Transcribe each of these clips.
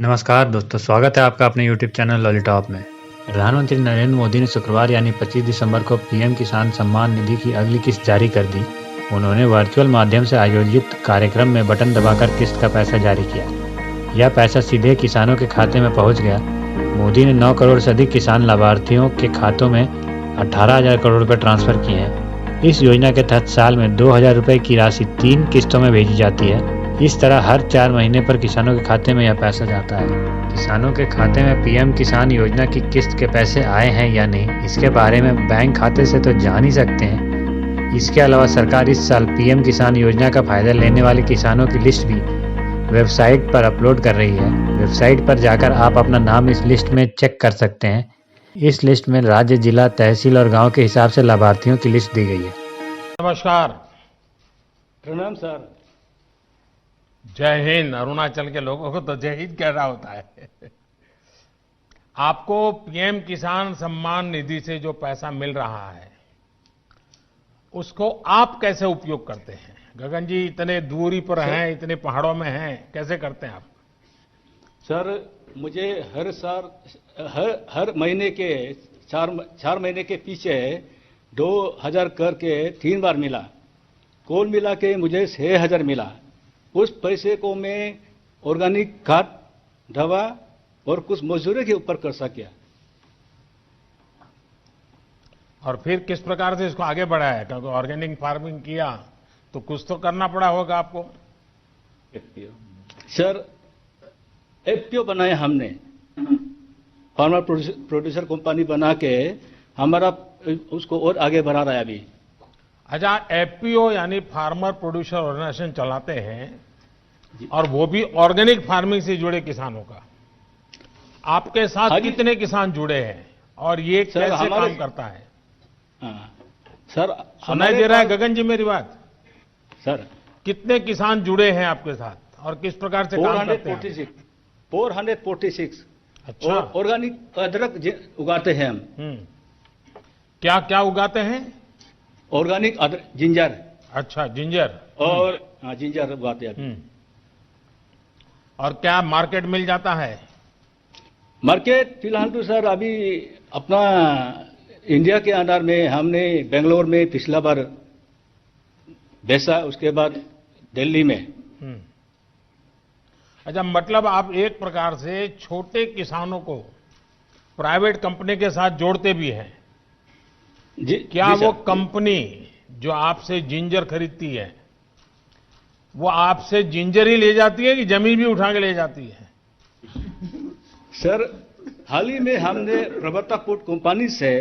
नमस्कार दोस्तों, स्वागत है आपका अपने YouTube चैनल लॉलीटॉप में। प्रधानमंत्री नरेंद्र मोदी ने शुक्रवार यानी 25 दिसंबर को पीएम किसान सम्मान निधि की अगली किस्त जारी कर दी। उन्होंने वर्चुअल माध्यम से आयोजित कार्यक्रम में बटन दबाकर किस्त का पैसा जारी किया। यह पैसा सीधे किसानों के खाते में पहुंच गया। मोदी ने 9 करोड़ से अधिक किसान लाभार्थियों के खातों में 18,000 करोड़ रुपये ट्रांसफर किए हैं। इस योजना के तहत साल में 2,000 रुपये की राशि 3 किस्तों में भेजी जाती है। इस तरह हर 4 महीने पर किसानों के खाते में यह पैसा जाता है। किसानों के खाते में पीएम किसान योजना की किस्त के पैसे आए हैं या नहीं, इसके बारे में बैंक खाते से तो जान ही सकते हैं। इसके अलावा सरकार इस साल पीएम किसान योजना का फायदा लेने वाले किसानों की लिस्ट भी वेबसाइट पर अपलोड कर रही है। वेबसाइट पर जाकर आप अपना नाम इस लिस्ट में चेक कर सकते हैं। इस लिस्ट में राज्य, जिला, तहसील और गाँव के हिसाब से लाभार्थियों की लिस्ट दी गई है। नमस्कार। प्रणाम सर। जय हिंद। अरुणाचल के लोगों को तो जय हिंद कहना होता है। आपको पीएम किसान सम्मान निधि से जो पैसा मिल रहा है उसको आप कैसे उपयोग करते हैं? गगन जी इतने दूरी पर हैं, इतने पहाड़ों में हैं, कैसे करते हैं आप? सर मुझे हर साल हर महीने के चार महीने के पीछे 2,000 करके 3 बार मिला। कुल मिला के मुझे 6,000 मिला। उस पैसे को मैं ऑर्गेनिक खाद, दवा और कुछ मजदूरी के ऊपर खर्चा किया। और फिर किस प्रकार से इसको आगे बढ़ाया? क्योंकि ऑर्गेनिक फार्मिंग किया तो कुछ तो करना पड़ा होगा आपको। सर एफपीओ बनाया हमने, फार्मर प्रोड्यूसर कंपनी बना के हमारा उसको और आगे बढ़ा रहा है अभी। अच्छा, एफपीओ यानी फार्मर प्रोड्यूसर ऑर्गेनाइजेशन चलाते हैं और वो भी ऑर्गेनिक फार्मिंग से जुड़े किसानों का। आपके साथ कितने किसान जुड़े हैं और ये कैसे काम करता है? सर सुनाई दे रहा है गगन जी मेरी बात? सर कितने किसान जुड़े हैं आपके साथ और किस प्रकार से काम करते हैं? 446। अच्छा। ऑर्गेनिक अदरक उगाते हैं हम। क्या क्या उगाते हैं? Organic ginger. अच्छा, जिंजर। और जिंजर उगाते हैं। और क्या मार्केट मिल जाता है? मार्केट फिलहाल तो सर अभी अपना इंडिया के अंदर में हमने बेंगलोर में पिछला बार बेचा, उसके बाद दिल्ली में। अच्छा, मतलब आप एक प्रकार से छोटे किसानों को प्राइवेट कंपनी के साथ जोड़ते भी हैं। क्या वो कंपनी जो आपसे जिंजर खरीदती है वो आपसे जिंजर ही ले जाती है कि जमीन भी उठा के ले जाती है? सर हाल ही में हमने प्रवर्तक फूड कंपनी से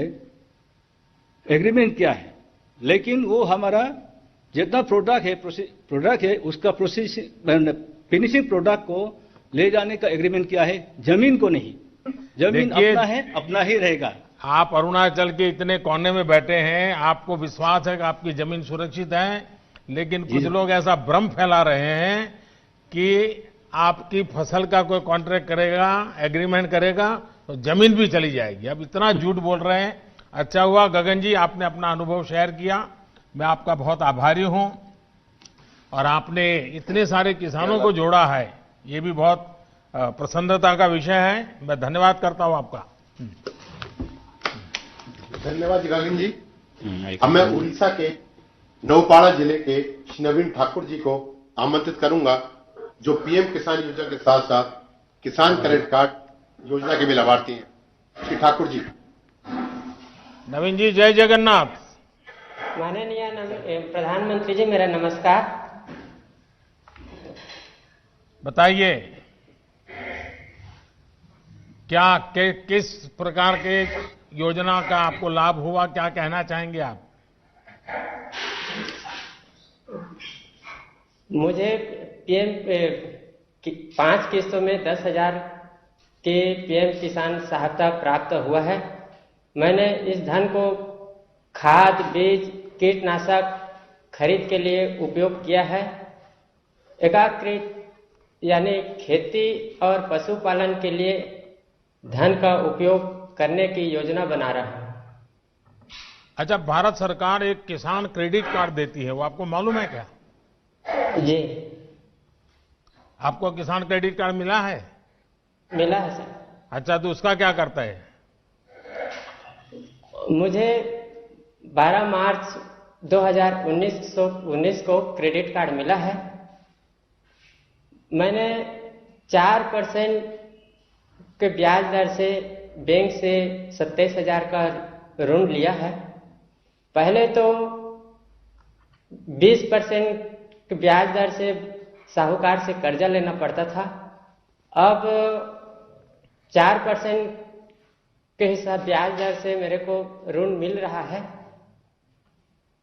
एग्रीमेंट किया है, लेकिन वो हमारा जितना प्रोडक्ट है उसका फिनिशिंग प्रोडक्ट को ले जाने का एग्रीमेंट किया है, जमीन को नहीं। जमीन अपना है, अपना ही रहेगा। आप अरुणाचल के इतने कोने में बैठे हैं, आपको विश्वास है कि आपकी जमीन सुरक्षित है, लेकिन कुछ लोग ऐसा भ्रम फैला रहे हैं कि आपकी फसल का कोई कॉन्ट्रैक्ट करेगा, एग्रीमेंट करेगा तो जमीन भी चली जाएगी। अब इतना झूठ बोल रहे हैं। अच्छा हुआ गगन जी आपने अपना अनुभव शेयर किया, मैं आपका बहुत आभारी हूं। और आपने इतने सारे किसानों को जोड़ा है, ये भी बहुत प्रसन्नता का विषय है। मैं धन्यवाद करता हूं आपका। धन्यवाद गगन जी। अब मैं उड़ीसा के नौपाड़ा जिले के श्री नवीन ठाकुर जी को आमंत्रित करूंगा, जो पीएम किसान योजना के साथ साथ किसान क्रेडिट कार्ड योजना के भी लाभार्थी हैं। श्री ठाकुर जी। नवीन जी, जय जगन्नाथ। माननीय प्रधानमंत्री जी, मेरा नमस्कार। बताइए क्या किस प्रकार के योजना का आपको लाभ हुआ, क्या कहना चाहेंगे आप? मुझे पीएम 5 किस्तों में 10,000 के पीएम किसान सहायता प्राप्त हुआ है। मैंने इस धन को खाद, बीज, कीटनाशक खरीद के लिए उपयोग किया है। एकीकृत यानी खेती और पशुपालन के लिए धन का उपयोग करने की योजना बना रहा हूं। अच्छा, भारत सरकार एक किसान क्रेडिट कार्ड देती है, वो आपको मालूम है क्या? जी। आपको किसान क्रेडिट कार्ड मिला है? मिला है सर। अच्छा, तो उसका क्या करता है? मुझे 12 मार्च 2019 को क्रेडिट कार्ड मिला है। मैंने 4% के ब्याज दर से बैंक से 27,000 का ऋण लिया है। पहले तो 20% के ब्याज दर से साहूकार से कर्जा लेना पड़ता था। अब 4% के हिसाब ब्याज दर से मेरे को ऋण मिल रहा है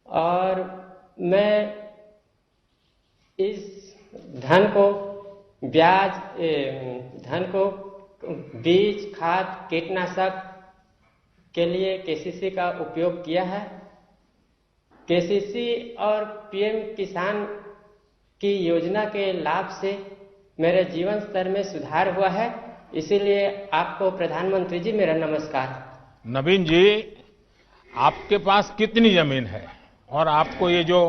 और मैं इस धन को बीज, खाद, कीटनाशक के लिए केसीसी का उपयोग किया है। केसीसी और पीएम किसान की योजना के लाभ से मेरे जीवन स्तर में सुधार हुआ है। इसीलिए आपको प्रधानमंत्री जी मेरा नमस्कार। नवीन जी, आपके पास कितनी जमीन है और आपको ये जो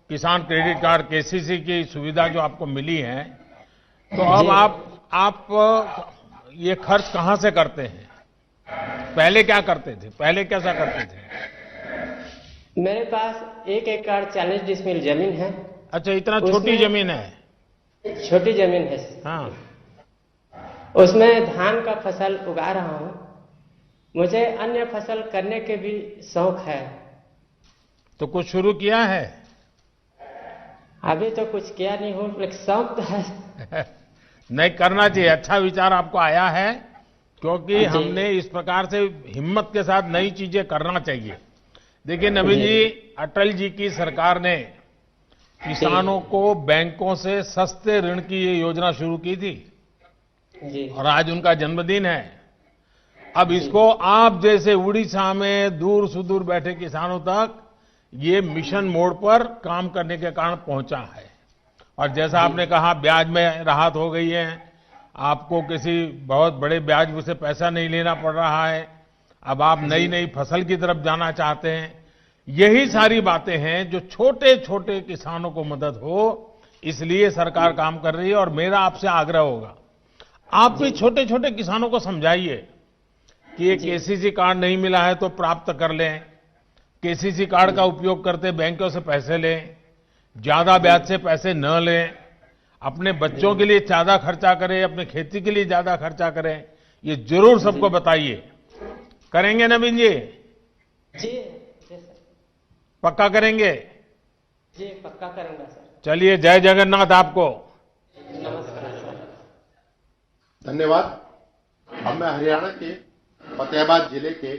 किसान क्रेडिट कार्ड केसीसी की सुविधा जो आपको मिली है, तो अब आप ये खर्च कहां से करते हैं? पहले क्या करते थे? पहले कैसा करते थे? मेरे पास 1 एकड़ 40 डिसमिल जमीन है। अच्छा, इतना छोटी जमीन है? छोटी जमीन है। हाँ। उसमें धान का फसल उगा रहा हूँ। मुझे अन्य फसल करने के भी शौक है। तो कुछ शुरू किया है? अभी तो कुछ किया नहीं हूँ, लेकिन शौक तो है। नहीं, करना चाहिए। अच्छा विचार आपको आया है, क्योंकि हमने इस प्रकार से हिम्मत के साथ नई चीजें करना चाहिए। देखिए नवीन जी, अटल जी की सरकार ने किसानों को बैंकों से सस्ते ऋण की ये योजना शुरू की थी जी। और आज उनका जन्मदिन है। अब इसको आप जैसे उड़ीसा में दूर सुदूर बैठे किसानों तक ये मिशन मोड पर काम करने के कारण पहुंचा है। और जैसा आपने कहा, ब्याज में राहत हो गई है, आपको किसी बहुत बड़े ब्याज से पैसा नहीं लेना पड़ रहा है। अब आप नई नई फसल की तरफ जाना चाहते हैं। यही सारी बातें हैं जो छोटे छोटे किसानों को मदद हो, इसलिए सरकार काम कर रही है। और मेरा आपसे आग्रह होगा, आप भी छोटे छोटे किसानों को समझाइए कि ये केसीसी कार्ड नहीं मिला है तो प्राप्त कर लें, केसीसी कार्ड का उपयोग करते बैंकों से पैसे लें, ज्यादा ब्याज से पैसे न लें, अपने बच्चों के लिए ज्यादा खर्चा करें, अपने खेती के लिए ज्यादा खर्चा करें। ये जरूर सबको बताइए। करेंगे नवीन जी? जी सर। पक्का करेंगे? जी पक्का करूंगा सर। चलिए, जय जगन्नाथ आपको। नमस्कार सर। धन्यवाद। अब मैं हरियाणा के फतेहाबाद जिले के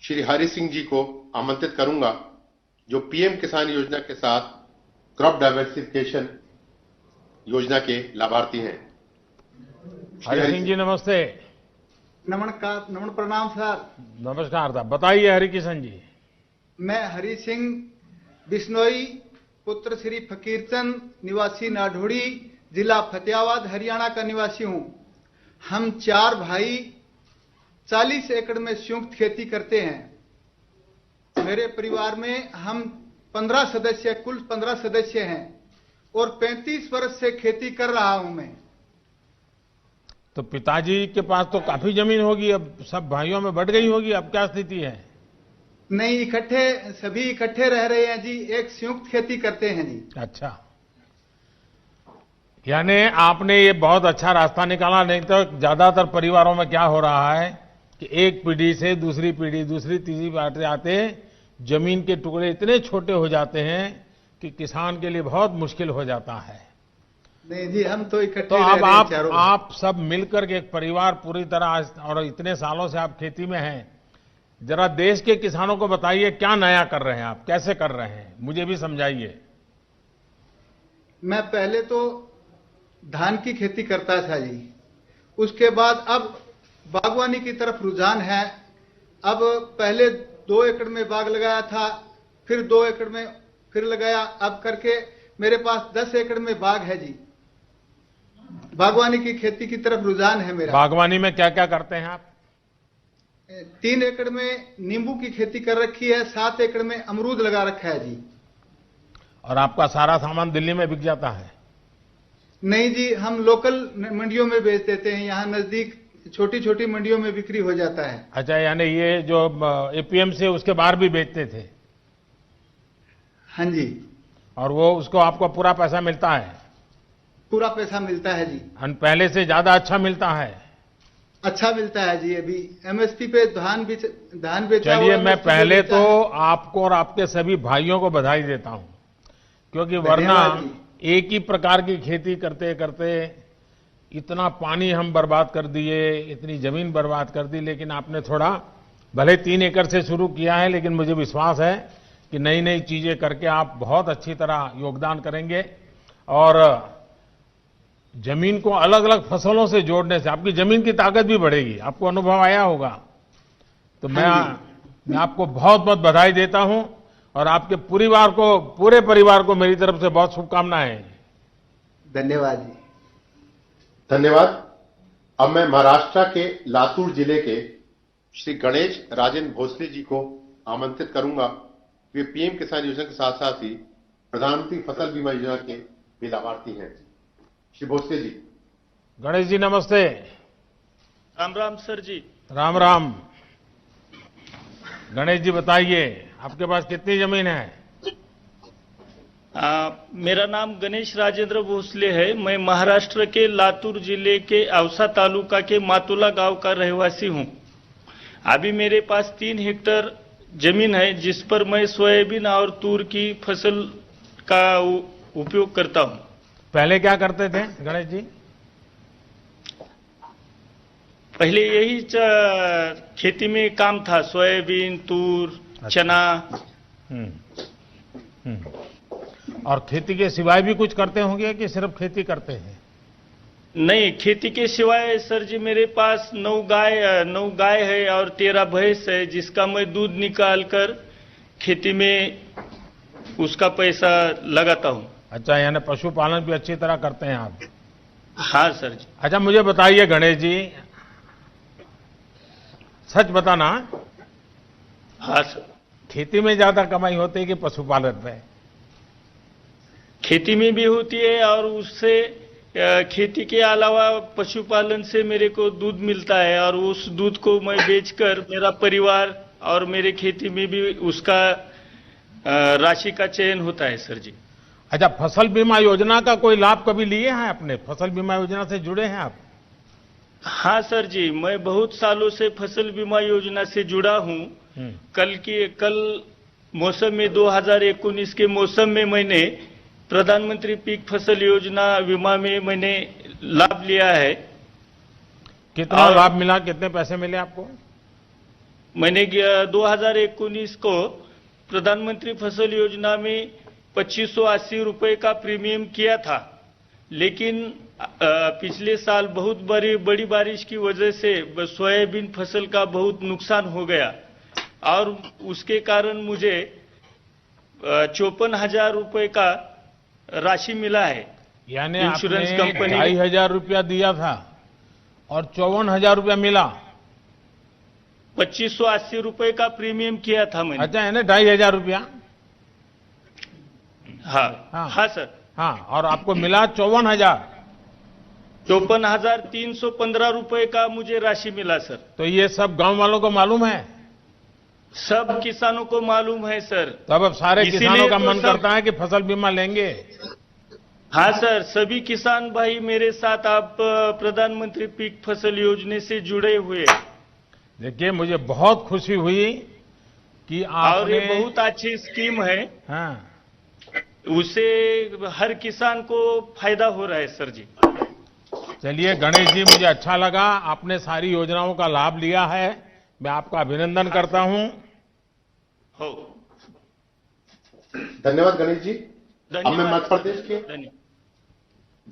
श्री हरि सिंह जी को आमंत्रित करूंगा, जो पीएम किसान योजना के साथ क्रॉप डाइवर्सिफिकेशन योजना के लाभार्थी हैं। हरि सिंह जी नमस्ते। नमन प्रणाम सर। नमस्कार साहब, बताइए हरि किशन जी। मैं हरि सिंह बिश्नोई, पुत्र श्री फकीरचंद, निवासी नाढोड़ी, जिला फतेहाबाद, हरियाणा का निवासी हूं। हम 4 भाई 40 एकड़ में संयुक्त खेती करते हैं। मेरे परिवार में हम 15 सदस्य, कुल 15 सदस्य हैं और 35 वर्ष से खेती कर रहा हूं मैं। तो पिताजी के पास तो काफी जमीन होगी, अब सब भाइयों में बढ़ गई होगी। अब क्या स्थिति है? नहीं, सभी इकट्ठे रह रहे हैं जी, एक संयुक्त खेती करते हैं जी। अच्छा, यानी आपने ये बहुत अच्छा रास्ता निकाला। नहीं तो ज्यादातर परिवारों में क्या हो रहा है कि एक पीढ़ी से दूसरी पीढ़ी, दूसरी तीसरी बातें आते, जमीन के टुकड़े इतने छोटे हो जाते हैं कि किसान के लिए बहुत मुश्किल हो जाता है। नहीं जी, हम तो इकट्ठे तो रह अब रहे हैं चारों। आप सब मिलकर के एक परिवार पूरी तरह, और इतने सालों से आप खेती में हैं, जरा देश के किसानों को बताइए क्या नया कर रहे हैं आप, कैसे कर रहे हैं, मुझे भी समझाइए। मैं पहले तो धान की खेती करता था जी, उसके बाद अब बागवानी की तरफ रुझान है। अब पहले 2 एकड़ में बाग लगाया था, फिर 2 एकड़ में फिर लगाया, अब करके मेरे पास 10 एकड़ में बाग है जी। बागवानी की खेती की तरफ रुझान है मेरा। बागवानी में क्या क्या करते हैं आप? 3 एकड़ में नींबू की खेती कर रखी है, 7 एकड़ में अमरूद लगा रखा है जी। और आपका सारा सामान दिल्ली में बिक जाता है? नहीं जी, हम लोकल मंडियों में बेच देते हैं। यहाँ नजदीक छोटी छोटी मंडियों में बिक्री हो जाता है। अच्छा, यानी ये जो एपीएमसी उसके बाहर भी बेचते थे? हाँ जी, और वो उसको आपको पूरा पैसा मिलता है? पूरा पैसा मिलता है जी। और पहले से ज्यादा अच्छा मिलता है? अच्छा मिलता है जी। अभी एमएसपी पे धान बेचा चलिए, हुआ मैं MSP पे पहले बेचा तो है। आपको और आपके सभी भाइयों को बधाई देता हूं, क्योंकि वरना धन्यवाद जी। एक ही प्रकार की खेती करते करते इतना पानी हम बर्बाद कर दिए, इतनी जमीन बर्बाद कर दी। लेकिन आपने थोड़ा, भले 3 एकड़ से शुरू किया है, लेकिन मुझे विश्वास है कि नई नई चीजें करके आप बहुत अच्छी तरह योगदान करेंगे। और जमीन को अलग अलग फसलों से जोड़ने से आपकी जमीन की ताकत भी बढ़ेगी, आपको अनुभव आया होगा। तो मैं आपको बहुत बहुत बधाई देता हूं, और आपके पूरे परिवार को मेरी तरफ से बहुत शुभकामनाएं। धन्यवाद जी। धन्यवाद। अब मैं महाराष्ट्र के लातूर जिले के श्री गणेश राजेंद्र भोसले जी को आमंत्रित करूंगा। वे पीएम किसान योजना के साथ साथ ही प्रधानमंत्री फसल बीमा योजना के भी लाभार्थी हैं। श्री भोसले जी। गणेश जी नमस्ते। राम राम सर जी। राम राम। गणेश जी बताइए, आपके पास कितनी जमीन है? मेरा नाम गणेश राजेंद्र भोसले है। मैं महाराष्ट्र के लातूर जिले के औसा तालुका के मातुला गांव का रहवासी हूं। अभी मेरे पास 3 हेक्टेयर जमीन है, जिस पर मैं सोयाबीन और तूर की फसल का उपयोग करता हूं। पहले क्या करते थे गणेश जी? पहले यही खेती में काम था, सोयाबीन, तूर, चना। और खेती के सिवाय भी कुछ करते होंगे कि सिर्फ खेती करते हैं? नहीं, खेती के सिवाय सर जी मेरे पास 9 गाय है और 13 भैंस है, जिसका मैं दूध निकाल कर खेती में उसका पैसा लगाता हूं। अच्छा, यानी पशुपालन भी अच्छी तरह करते हैं आप? हाँ सर जी। अच्छा, मुझे बताइए गणेश जी, सच बताना, हाँ सर। खेती में ज्यादा कमाई होती है कि पशुपालन में? खेती में भी होती है, और उससे खेती के अलावा पशुपालन से मेरे को दूध मिलता है, और उस दूध को मैं बेचकर मेरा परिवार और मेरे खेती में भी उसका राशि का चयन होता है सर जी। अच्छा, फसल बीमा योजना का कोई लाभ कभी लिए हैं आपने? फसल बीमा योजना से जुड़े हैं आप? हाँ सर जी, मैं बहुत सालों से फसल बीमा योजना से जुड़ा हूं। कल मौसम में 2019 के मौसम में मैंने प्रधानमंत्री पीक फसल योजना बीमा में मैंने लाभ लिया है। कितना लाभ मिला, कितने पैसे मिले आपको? मैंने 2019 को प्रधानमंत्री फसल योजना में 2580 रुपए का प्रीमियम किया था, लेकिन पिछले साल बहुत बड़ी बारिश की वजह से सोयाबीन फसल का बहुत नुकसान हो गया, और उसके कारण मुझे 54,000 रुपए का राशि मिला है। यानी इंश्योरेंस आपने कंपनी 2,500 रुपया दिया था और 54,000 रुपया मिला? 2580 रुपए का प्रीमियम किया था मैंने। अच्छा, यानी 2,500 रुपया? हाँ सर। हाँ, और आपको मिला 54,000? 54,315 रुपए का मुझे राशि मिला सर। तो ये सब गांव वालों को मालूम है? सब किसानों को मालूम है सर। तब अब सारे इसीलिए किसानों का तो मन करता है कि फसल बीमा लेंगे। हाँ सर, सभी किसान भाई मेरे साथ आप प्रधानमंत्री पीक फसल योजना से जुड़े हुए। देखिए, मुझे बहुत खुशी हुई कि आपने, और ये बहुत अच्छी स्कीम है। हाँ, उससे हर किसान को फायदा हो रहा है सर जी। चलिए गणेश जी, मुझे अच्छा लगा, आपने सारी योजनाओं का लाभ लिया है। मैं आपका अभिनंदन करता हूं। हो, धन्यवाद गणेश जी। अब मैं मध्य प्रदेश के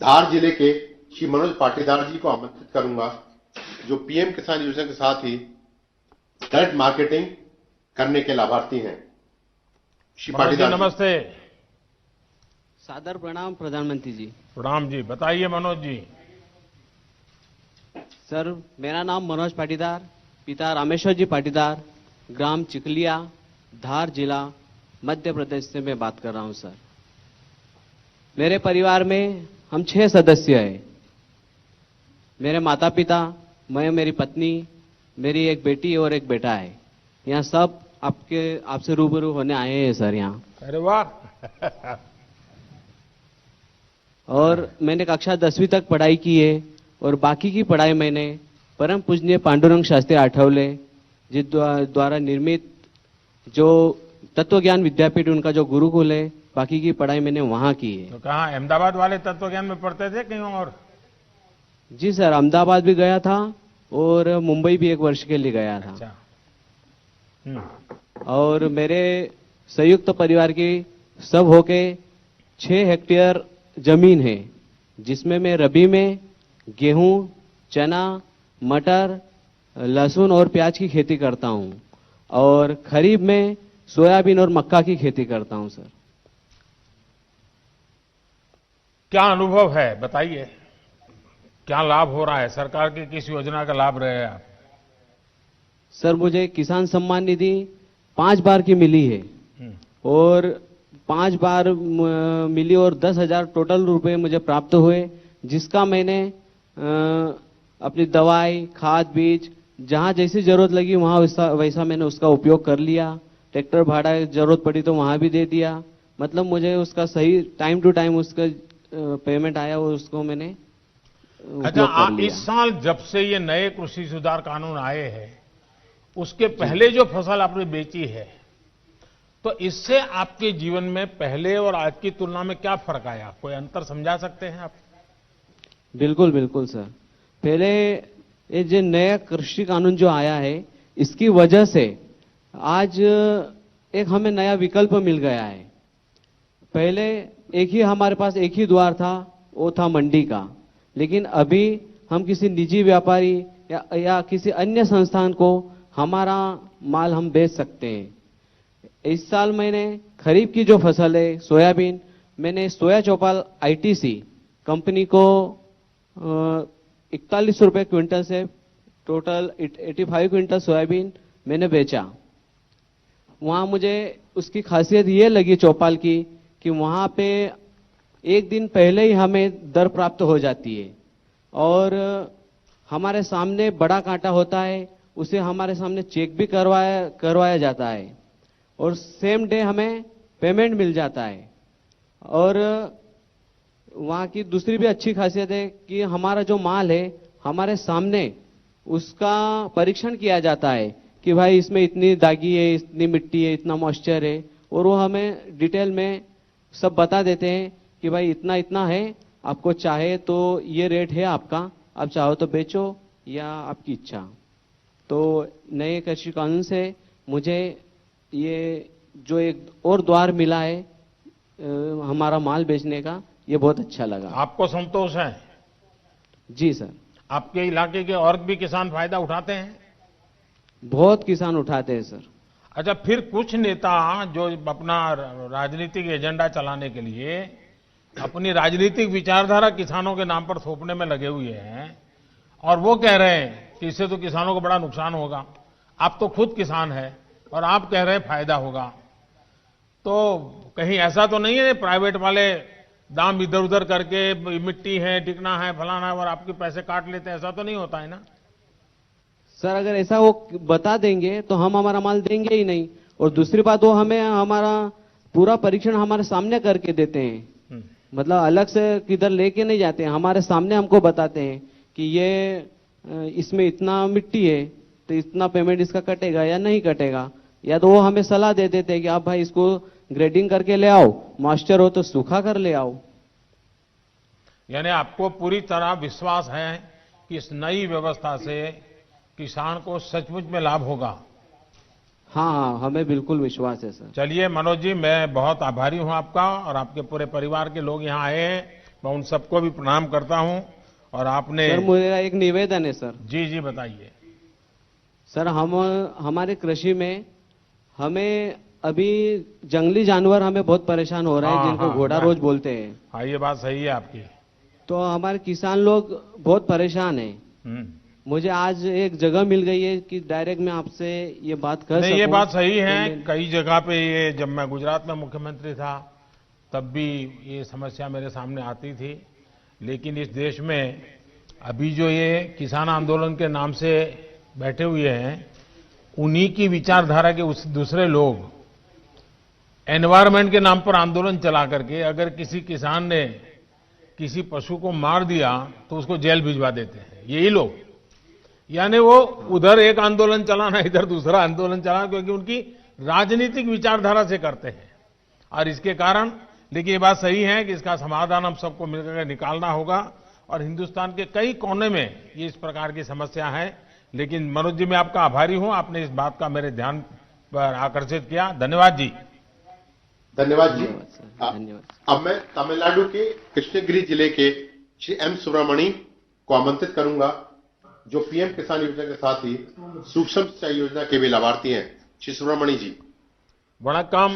धार जिले के श्री मनोज पाटीदार जी को आमंत्रित करूंगा, जो पीएम किसान योजना के साथ ही डायरेक्ट मार्केटिंग करने के लाभार्थी हैं। श्री पाटीदार जी, नमस्ते। सादर प्रणाम प्रधानमंत्री जी। प्रणाम जी, बताइए मनोज जी। सर, मेरा नाम मनोज पाटीदार, पिता रामेश्वर जी पाटीदार, ग्राम चिकलिया, धार जिला, मध्य प्रदेश से मैं बात कर रहा हूं सर। मेरे परिवार में हम 6 सदस्य हैं। मेरे माता पिता मैं, मेरी पत्नी, मेरी एक बेटी और एक बेटा है। यहाँ सब आपसे रूबरू होने आए हैं सर यहाँ। अरे वाह। और मैंने कक्षा 10वीं तक पढ़ाई की है और बाकी की पढ़ाई मैंने परम पूजनीय पांडुरंग शास्त्री आठवले जी द्वारा निर्मित जो तत्व ज्ञान विद्यापीठ, उनका जो गुरुकुल है, बाकी की पढ़ाई मैंने वहां की है। तो कहाँ, अहमदाबाद वाले तत्व ज्ञान में पढ़ते थे कहीं और? जी सर, अहमदाबाद भी गया था और मुंबई भी 1 वर्ष के लिए गया था। अच्छा। और मेरे संयुक्त परिवार की सब होके 6 हेक्टेयर जमीन है, जिसमें मैं रबी में गेहूं, चना, मटर, लहसुन और प्याज की खेती करता हूं और खरीफ में सोयाबीन और मक्का की खेती करता हूं सर। क्या अनुभव है बताइए, क्या लाभ हो रहा है? सरकार की किस योजना का लाभ रहे हैं आप? सर, मुझे किसान सम्मान निधि 5 बार की मिली है और 5 बार मिली और 10,000 टोटल रुपए मुझे प्राप्त हुए, जिसका मैंने अपनी दवाई, खाद, बीज जहां जैसी जरूरत लगी वहां वैसा मैंने उसका उपयोग कर लिया। ट्रैक्टर भाड़ा जरूरत पड़ी तो वहां भी दे दिया। मतलब मुझे उसका सही टाइम टू टाइम उसका पेमेंट आया और उसको मैंने अच्छा, उपयोग कर लिया। इस साल जब से ये नए कृषि सुधार कानून आए हैं, उसके पहले जो फसल आपने बेची है, तो इससे आपके जीवन में पहले और आज की तुलना में क्या फर्क आया? कोई अंतर समझा सकते हैं आप? बिल्कुल बिल्कुल सर। पहले ये जो नया कृषि कानून जो आया है, इसकी वजह से आज एक हमें नया विकल्प मिल गया है। पहले हमारे पास एक ही द्वार था, वो था मंडी का, लेकिन अभी हम किसी निजी व्यापारी या किसी अन्य संस्थान को हमारा माल हम बेच सकते हैं। इस साल मैंने खरीफ की जो फसल है सोयाबीन, मैंने सोया चौपाल आईटीसी कंपनी को 41 रुपए क्विंटल से टोटल 85 क्विंटल सोयाबीन मैंने बेचा। वहां मुझे उसकी खासियत ये लगी चौपाल की कि वहां पे एक दिन पहले ही हमें दर प्राप्त हो जाती है और हमारे सामने बड़ा कांटा होता है, उसे हमारे सामने चेक भी करवाया जाता है और सेम डे हमें पेमेंट मिल जाता है। और वहां की दूसरी भी अच्छी खासियत है कि हमारा जो माल है हमारे सामने उसका परीक्षण किया जाता है कि भाई इसमें इतनी दागी है, इतनी मिट्टी है, इतना मॉइस्चर है, और वो हमें डिटेल में सब बता देते हैं कि भाई इतना इतना है, आपको चाहे तो ये रेट है आपका, आप चाहो तो बेचो या आपकी इच्छा। तो नए कृषि कानून से मुझे ये जो एक और द्वार मिला है हमारा माल बेचने का, ये बहुत अच्छा लगा। आपको संतोष है? जी सर। आपके इलाके के और भी किसान फायदा उठाते हैं? बहुत किसान उठाते हैं सर। अच्छा, फिर कुछ नेता जो अपना राजनीतिक एजेंडा चलाने के लिए अपनी राजनीतिक विचारधारा किसानों के नाम पर थोपने में लगे हुए हैं और वो कह रहे हैं कि इससे तो किसानों को बड़ा नुकसान होगा। आप तो खुद किसान हैं और आप कह रहे हैं फायदा होगा, तो कहीं ऐसा तो नहीं है प्राइवेट वाले दाम इधर उधर करके मिट्टी है, टिकना है, फलाना है और आपके पैसे काट लेते हैं? ऐसा तो नहीं होता है ना सर? अगर ऐसा वो बता देंगे तो हम हमारा माल देंगे ही नहीं, और दूसरी बात वो हमें हमारा पूरा परीक्षण हमारे सामने करके देते हैं। मतलब अलग से किधर लेके नहीं जाते हैं, हमारे सामने हमको बताते हैं कि ये इसमें इतना मिट्टी है तो इतना पेमेंट इसका कटेगा या नहीं कटेगा, या तो वो हमें सलाह दे देते हैं कि आप भाई इसको ग्रेडिंग करके ले आओ, मॉइस्चर हो तो सूखा कर ले आओ। यानी आपको पूरी तरह विश्वास है कि इस नई व्यवस्था से किसान को सचमुच में लाभ होगा? हाँ, हमें बिल्कुल विश्वास है सर। चलिए मनोज जी, मैं बहुत आभारी हूं आपका और आपके पूरे परिवार के लोग यहाँ आए हैं, मैं उन सबको भी प्रणाम करता हूं। और आपने सर, मेरा एक निवेदन है सर। जी जी बताइए। सर, हमारे कृषि में हमें अभी जंगली जानवर हमें बहुत परेशान हो रहे हैं, जिनको घोड़ा रोज बोलते हैं। हाँ, ये बात सही है आपकी। तो हमारे किसान लोग बहुत परेशान हैं। मुझे आज एक जगह मिल गई है कि डायरेक्ट मैं आपसे ये बात कर सकूं। ये बात सही है। कई जगह पे ये, जब मैं गुजरात में मुख्यमंत्री था तब भी ये समस्या मेरे सामने आती थी, लेकिन इस देश में अभी जो ये किसान आंदोलन के नाम से बैठे हुए हैं, उन्हीं की विचारधारा के उस दूसरे लोग एनवायरनमेंट के नाम पर आंदोलन चला करके अगर किसी किसान ने किसी पशु को मार दिया तो उसको जेल भिजवा देते हैं, यही लोग। यानी वो उधर एक आंदोलन चलाना, इधर दूसरा आंदोलन चलाना, क्योंकि उनकी राजनीतिक विचारधारा से करते हैं। और इसके कारण, लेकिन ये बात सही है कि इसका समाधान हम सबको मिलकर निकालना होगा। और हिंदुस्तान के कई कोने में ये इस प्रकार की समस्या है। लेकिन मनोज जी, मैं आपका आभारी हूं, आपने इस बात का मेरे ध्यान पर आकर्षित किया। धन्यवाद जी। धन्यवाद जी। धन्यवाद। अब मैं तमिलनाडु के कृष्णगिरी जिले के श्री एम सुब्रमणी को आमंत्रित करूंगा, जो पीएम किसान योजना के साथ ही सूक्ष्म सिंचाई योजना के भी लाभार्थी हैं। श्री सुब्रमणी जी। वणक्कम।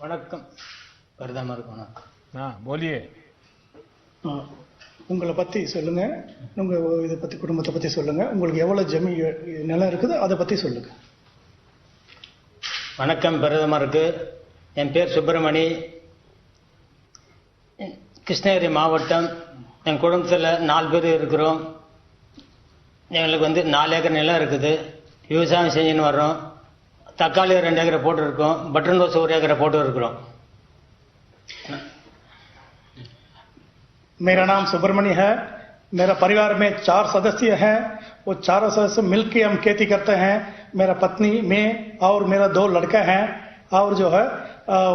வணக்கம் பிரதமருக்கு வணக்கம். हाँ, बोलिए। உங்களை பத்தி சொல்லுங்க, உங்க இதை பத்தி, குடும்பத்தை பத்தி சொல்லுங்க, உங்களுக்கு எவ்வளவு ஜமீன் நிலம் இருக்குது அதை பத்தி சொல்லுங்க. வணக்கம் பிரதமருக்கு. என் பேர் சுப்பிரமணி, கிருஷ்ணகிரி மாவட்டம். என் குடும்பத்தில் 4 பேர் இருக்கிறோம். எங்களுக்கு 4 ஏக்கர் நிலம் இருக்குது. விவசாயம் செஞ்சுன்னு வர்றோம். தக்காளி 2 ஏக்கரை போட்டு இருக்கோம். பட்டன் ரோஸ் 1 ஏக்கரை போட்டு இருக்கிறோம். मेरा नाम सुब्रमण्य है. मेरा परिवार में 4 सदस्य हैं. वो 4 सदस्य मिलकर हम खेती करते हैं. मेरा पत्नी, मैं और मेरा 2 लड़का हैं. और जो है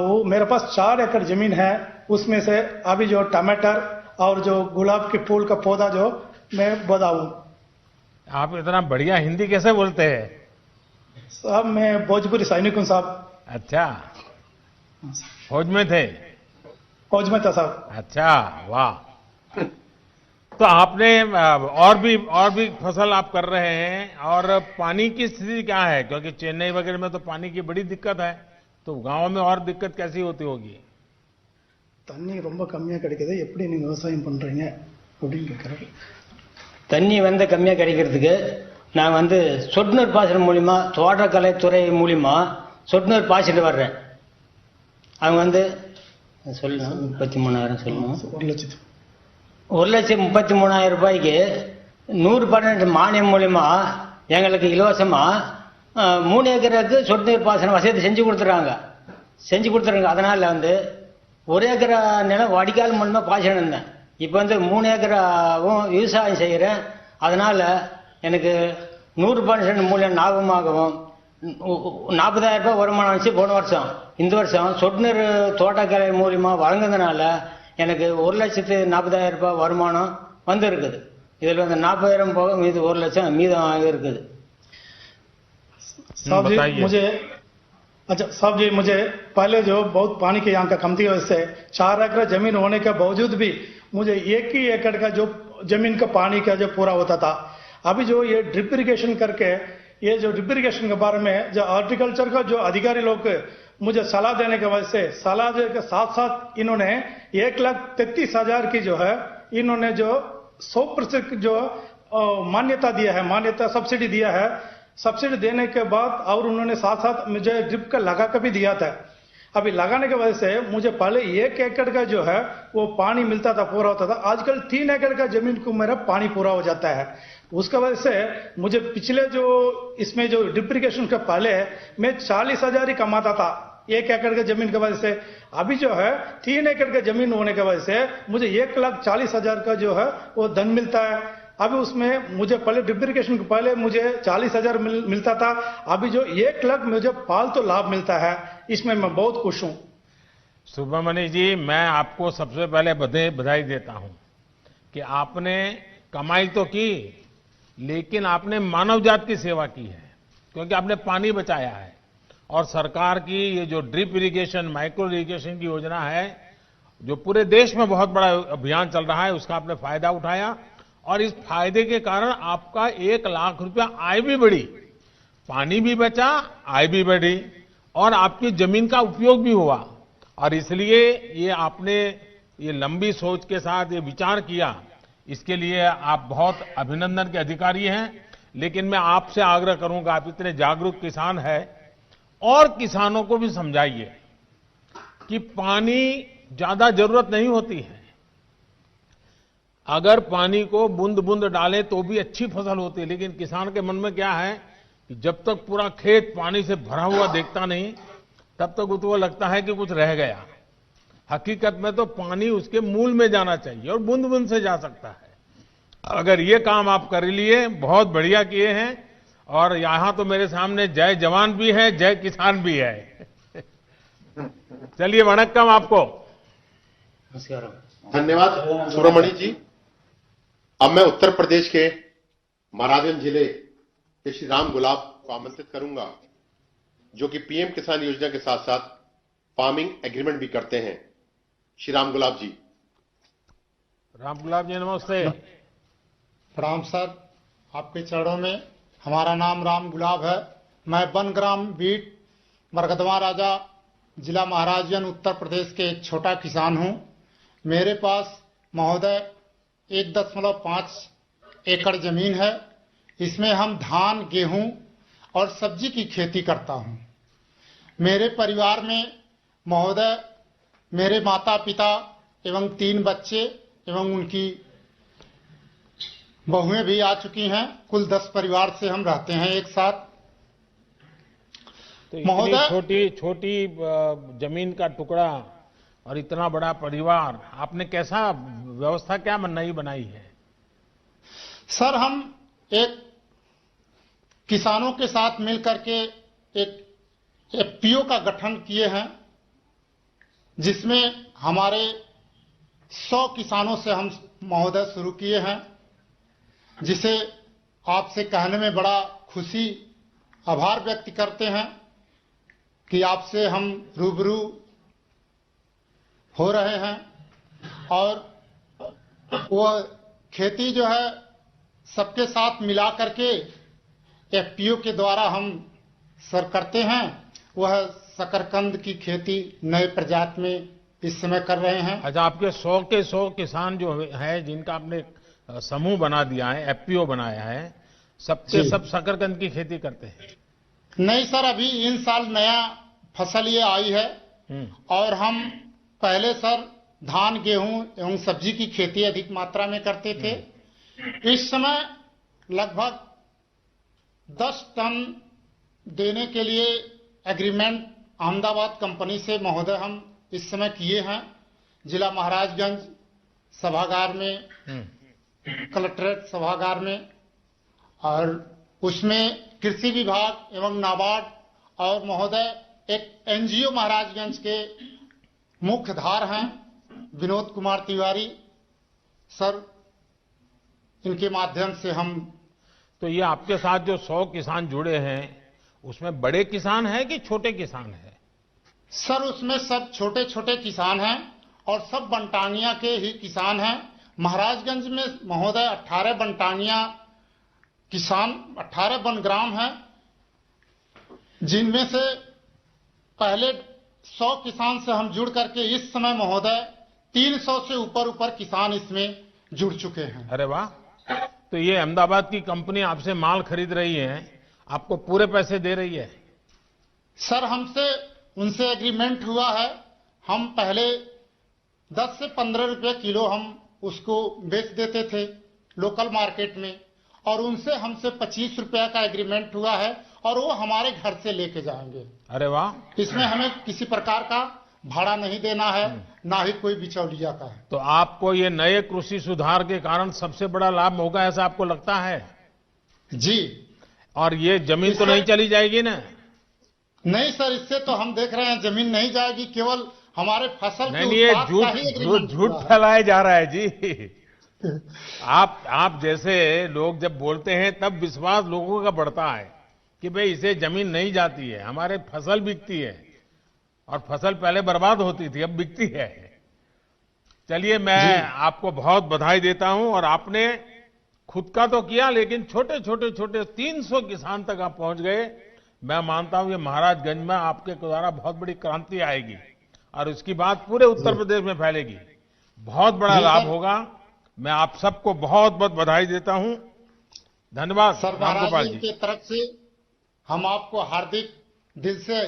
वो मेरे पास 4 एकड़ जमीन है. उसमें से अभी जो टमाटर और जो गुलाब के फूल का पौधा जो मैं बताऊं. आप इतना बढ़िया हिंदी कैसे बोलते हैं? साहब मैं भोजपुरी सैनिक हूं साहब. अच्छा, फौज में थे? फौज में था साहब. अच्छा, वाह। तो आपने और भी फसल आप कर रहे हैं, और पानी की स्थिति क्या है? क्योंकि चेन्नई वगैरह में तो पानी की बड़ी दिक्कत है, तो गांव में और दिक्कत कैसी होती होगी? தண்ணி ரொம்ப கம்மியா கிடைக்குது, எப்படி நீங்க விவசாயம் பண்றீங்க அப்படின்னு கேட்கறாரு. தண்ணி கம்மியாக கிடைக்கிறதுக்கு நான் சொட்டு நீர் பாசனம் மூலிமா, தோட்டக்கலைத்துறை மூலிமா சொட்டு நீர் பாய்ச்சிட்டு வர்றேன். அவங்க சொல்லணும் 33,000 சொல்லணும். 1,33,000 ரூபாய்க்கு 100% மானியம் மூலிமா எங்களுக்கு இலவசமா 3 ஏக்கருக்கு சொட்டு நீர் பாசன வசதி செஞ்சு கொடுத்துறாங்க. அதனால 1 ஏக்கரா நிலம் வடிகால் மூலமா பாய்ச்சிட்டு இருந்தேன். இப்போ 3 ஏக்கராவும் விவசாயம் செய்கிறேன். அதனால எனக்கு 100% மூலியம் லாபமாகவும் 40,000 ரூபாய் வருமானம் வந்துச்சு போன வருஷம். இந்த வருஷம் சொட்டு நீர் தோட்டக்கலை மூலியமா வழங்குறதுனால எனக்கு 1,40,000 ரூபாய் வருமானம் இருக்குது. இதில் 40,000 போக மீது 1 லட்சம் மீதம் இருக்குது. साहब जी मुझे पहले जो बहुत पानी की यहाँ का कमती वजह से 4 एकड़ जमीन होने के बावजूद भी मुझे 1 ही एकड़ का जो जमीन का पानी का जो पूरा होता था. अभी जो ये ड्रिप इरिगेशन करके, ये जो ड्रिप इरिगेशन के बारे में जो हॉर्टिकल्चर का जो अधिकारी लोग मुझे सलाह देने की वजह से, सलाह के साथ साथ इन्होंने 1,33,000 की जो है, इन्होंने जो 100% जो मान्यता दिया है, मान्यता सब्सिडी दिया है. सब्सिडी देने के बाद और उन्होंने साथ साथ मुझे ड्रिप का लगा कर भी दिया था. अभी लगाने की वजह से मुझे पहले 1 एकड़ का जो है वो पानी मिलता था, पूरा होता था. आजकल 3 एकड़ का जमीन को मेरा पानी पूरा हो जाता है. उसका वजह से मुझे पिछले जो इसमें जो ड्रिप इरिगेशन का पहले मैं 40,000 ही कमाता था 1 एकड़ के जमीन की वजह से. अभी जो है 3 एकड़ का जमीन होने की वजह से मुझे 1,40,000 का जो है वो धन मिलता है. अभी उसमें मुझे पहले ड्रिप इरिगेशन के पहले मुझे 40,000 मिलता था. अभी जो 1 लाख मुझे फालतू लाभ मिलता है. इसमें मैं बहुत खुश हूं. सुब्रमण्य जी, मैं आपको सबसे पहले बधाई देता हूं कि आपने कमाई तो की, लेकिन आपने मानव जात की सेवा की है, क्योंकि आपने पानी बचाया है. और सरकार की ये जो ड्रिप इरिगेशन, माइक्रो इरिगेशन की योजना है, जो पूरे देश में बहुत बड़ा अभियान चल रहा है, उसका आपने फायदा उठाया. और इस फायदे के कारण आपका 1 लाख रुपया आय भी बढ़ी, पानी भी बचा, आय भी बढ़ी, और आपकी जमीन का उपयोग भी हुआ. और इसलिए ये आपने ये लंबी सोच के साथ ये विचार किया, इसके लिए आप बहुत अभिनंदन के अधिकारी हैं. लेकिन मैं आपसे आग्रह करूंगा, आप इतने जागरूक किसान हैं, और किसानों को भी समझाइए कि पानी ज्यादा जरूरत नहीं होती है. अगर पानी को बूंद बूंद डालें तो भी अच्छी फसल होती है, लेकिन किसान के मन में क्या है कि जब तक पूरा खेत पानी से भरा हुआ देखता नहीं तब तक उसको लगता है कि कुछ रह गया। हकीकत में तो पानी उसके मूल में जाना चाहिए और बूंद बूंद से जा सकता है। अगर ये काम आप कर लिए, बहुत बढ़िया किए हैं। और यहां तो मेरे सामने जय जवान भी है, जय किसान भी है। चलिए, वणक्कम आपको। धन्यवाद सुब्रमणि जी। अब मैं उत्तर प्रदेश के महाराजगंज जिले के श्री राम गुलाब को आमंत्रित करूंगा, जो कि पीएम किसान योजना के साथ साथ फार्मिंग एग्रीमेंट भी करते हैं। श्री राम गुलाब जी। राम गुलाब जी, नमस्ते। प्रणाम सर, आपके चरणों में। हमारा नाम राम गुलाब है। मैं बनग्राम बीट मरकदमा राजा जिला महाराजगंज उत्तर प्रदेश के एक छोटा किसान हूं। मेरे पास महोदय 1.5 एकड़ जमीन है। इसमें हम धान, गेहूं और सब्जी की खेती करता हूं। मेरे परिवार में महोदय मेरे माता पिता एवं 3 बच्चे एवं उनकी बहुएं भी आ चुकी हैं। कुल 10 परिवार से हम रहते हैं एक साथ। तो इतनी छोटी छोटी जमीन का टुकड़ा और इतना बड़ा परिवार, आपने कैसा व्यवस्था क्या नई बनाई है? सर, हम एक किसानों के साथ मिलकर के एक एफपीओ का गठन किए हैं, जिसमें हमारे 100 किसानों से हम महोदय शुरू किए हैं, जिसे आपसे कहने में बड़ा खुशी, आभार व्यक्त करते हैं कि आपसे हम रूबरू हो रहे हैं। और वो खेती जो है सबके साथ मिला करके एफपीओ के द्वारा हम सर करते हैं। वह शकरकंद की खेती नए प्रजाति में इस समय कर रहे हैं। अच्छा, आपके 100 के 100 किसान जो है, जिनका आपने समूह बना दिया है, एफपीओ बनाया है, सबके सब शकरकंद की खेती करते हैं? नहीं सर, अभी इन साल नया फसल ये आई है। और हम पहले सर धान, गेहूं एवं सब्जी की खेती अधिक मात्रा में करते थे। इस समय लगभग 10 टन देने के लिए एग्रीमेंट अहमदाबाद कंपनी से महोदय हम इस समय किए हैं। जिला महाराजगंज सभागार में, कलेक्ट्रेट सभागार में। और उसमें कृषि विभाग एवं नाबार्ड और महोदय एक एनजीओ महाराजगंज के मुख्यधार हैं, विनोद कुमार तिवारी सर, इनके माध्यम से हम। तो ये आपके साथ जो 100 किसान जुड़े हैं, उसमें बड़े किसान हैं कि छोटे किसान हैं? सर, उसमें सब छोटे छोटे किसान हैं और सब बनटांगिया के ही किसान हैं। महाराजगंज में महोदय 18 बनटांगिया किसान, 18 बनग्राम हैं, जिनमें से पहले 100 किसान से हम जुड़ करके इस समय महोदय 300 से ऊपर किसान इसमें जुड़ चुके हैं। अरे वाह! तो ये अहमदाबाद की कंपनी आपसे माल खरीद रही है, आपको पूरे पैसे दे रही है? सर, हमसे उनसे एग्रीमेंट हुआ है। हम पहले 10 से 15 रुपए किलो हम उसको बेच देते थे लोकल मार्केट में, और उनसे हमसे 25 रुपया का एग्रीमेंट हुआ है और वो हमारे घर से लेके जाएंगे। अरे वाह! इसमें हमें किसी प्रकार का भाड़ा नहीं देना है, ना ही कोई बिचौलिया का है। तो आपको ये नए कृषि सुधार के कारण सबसे बड़ा लाभ होगा, ऐसा आपको लगता है? जी। और ये जमीन तो नहीं चली जाएगी ना? नहीं सर, इससे तो हम देख रहे हैं जमीन नहीं जाएगी, केवल हमारे फसल नहीं, ये झूठ फैलाया जा रहा है जी। आप जैसे लोग जब बोलते हैं तब विश्वास लोगों का बढ़ता है कि भाई इसे जमीन नहीं जाती है, हमारे फसल बिकती है, और फसल पहले बर्बाद होती थी, अब बिकती है। चलिए, मैं आपको बहुत बधाई देता हूं। और आपने खुद का तो किया, लेकिन छोटे 300 किसान तक आप पहुंच गए। मैं मानता हूं ये महाराजगंज में आपके द्वारा बहुत बड़ी क्रांति आएगी और उसकी बात पूरे उत्तर प्रदेश में फैलेगी। बहुत बड़ा लाभ होगा। मैं आप सबको बहुत बहुत बधाई देता हूं। धन्यवाद सर। रामगोपाल जी की तरफ से हम आपको हार्दिक दिल से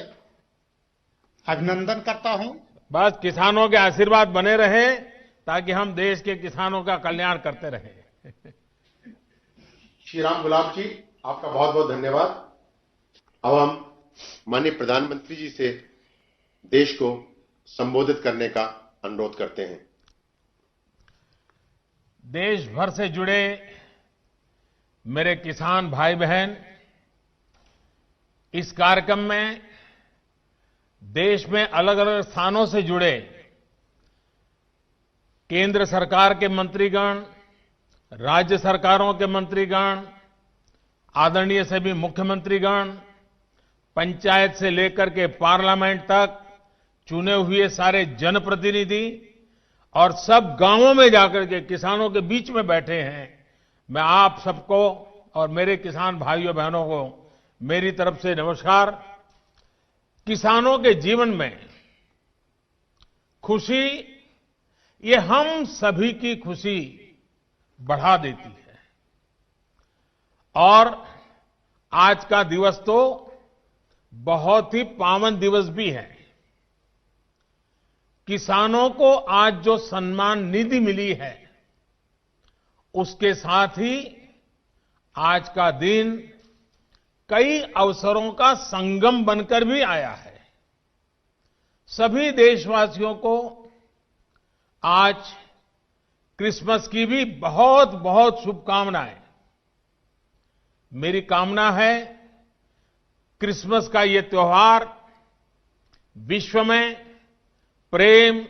अभिनंदन करता हूं। बस किसानों के आशीर्वाद बने रहे ताकि हम देश के किसानों का कल्याण करते रहें। श्री राम गुलाब जी, आपका बहुत बहुत धन्यवाद। अब हम माननीय प्रधानमंत्री जी से देश को संबोधित करने का अनुरोध करते हैं। देश भर से जुड़े मेरे किसान भाई बहन, इस कार्यक्रम में देश में अलग अलग स्थानों से जुड़े केंद्र सरकार के मंत्रीगण, राज्य सरकारों के मंत्रीगण, आदरणीय सभी मुख्यमंत्रीगण, पंचायत से लेकर के पार्लियामेंट तक चुने हुए सारे जनप्रतिनिधि और सब गांवों में जाकर के किसानों के बीच में बैठे हैं, मैं आप सबको और मेरे किसान भाइयों बहनों को मेरी तरफ से नमस्कार। किसानों के जीवन में खुशी, ये हम सभी की खुशी बढ़ा देती है। और आज का दिवस तो बहुत ही पावन दिवस भी है। किसानों को आज जो सम्मान निधि मिली है, उसके साथ ही आज का दिन कई अवसरों का संगम बनकर भी आया है। सभी देशवासियों को आज क्रिसमस की भी बहुत बहुत शुभकामनाएं। मेरी कामना है क्रिसमस का ये त्योहार विश्व में प्रेम,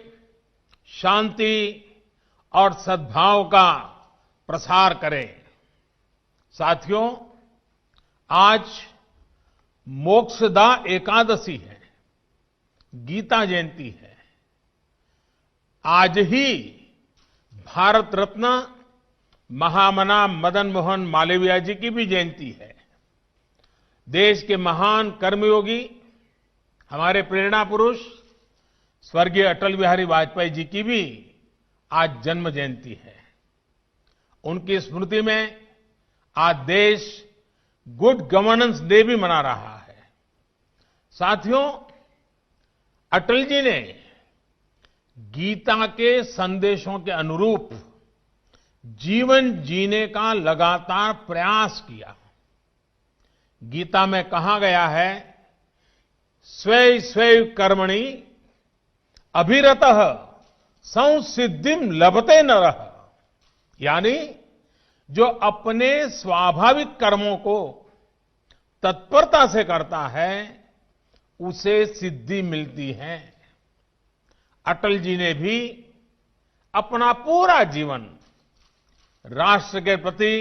शांति और सद्भाव का प्रसार करे। साथियों, आज मोक्षदा एकादशी है, गीता जयंती है। आज ही भारत रत्न महामना मदन मोहन मालवीय जी की भी जयंती है। देश के महान कर्मयोगी, हमारे प्रेरणा पुरुष स्वर्गीय अटल बिहारी वाजपेयी जी की भी आज जन्म जयंती है। उनकी स्मृति में आज देश गुड गवर्नेंस डे भी मना रहा है। साथियों, अटल जी ने गीता के संदेशों के अनुरूप जीवन जीने का लगातार प्रयास किया। गीता में कहा गया है, स्वे स्वे कर्मणि अभिरतः संसिद्धिम लभते नरः, यानी जो अपने स्वाभाविक कर्मों को तत्परता से करता है, उसे सिद्धि मिलती है। अटल जी ने भी अपना पूरा जीवन राष्ट्र के प्रति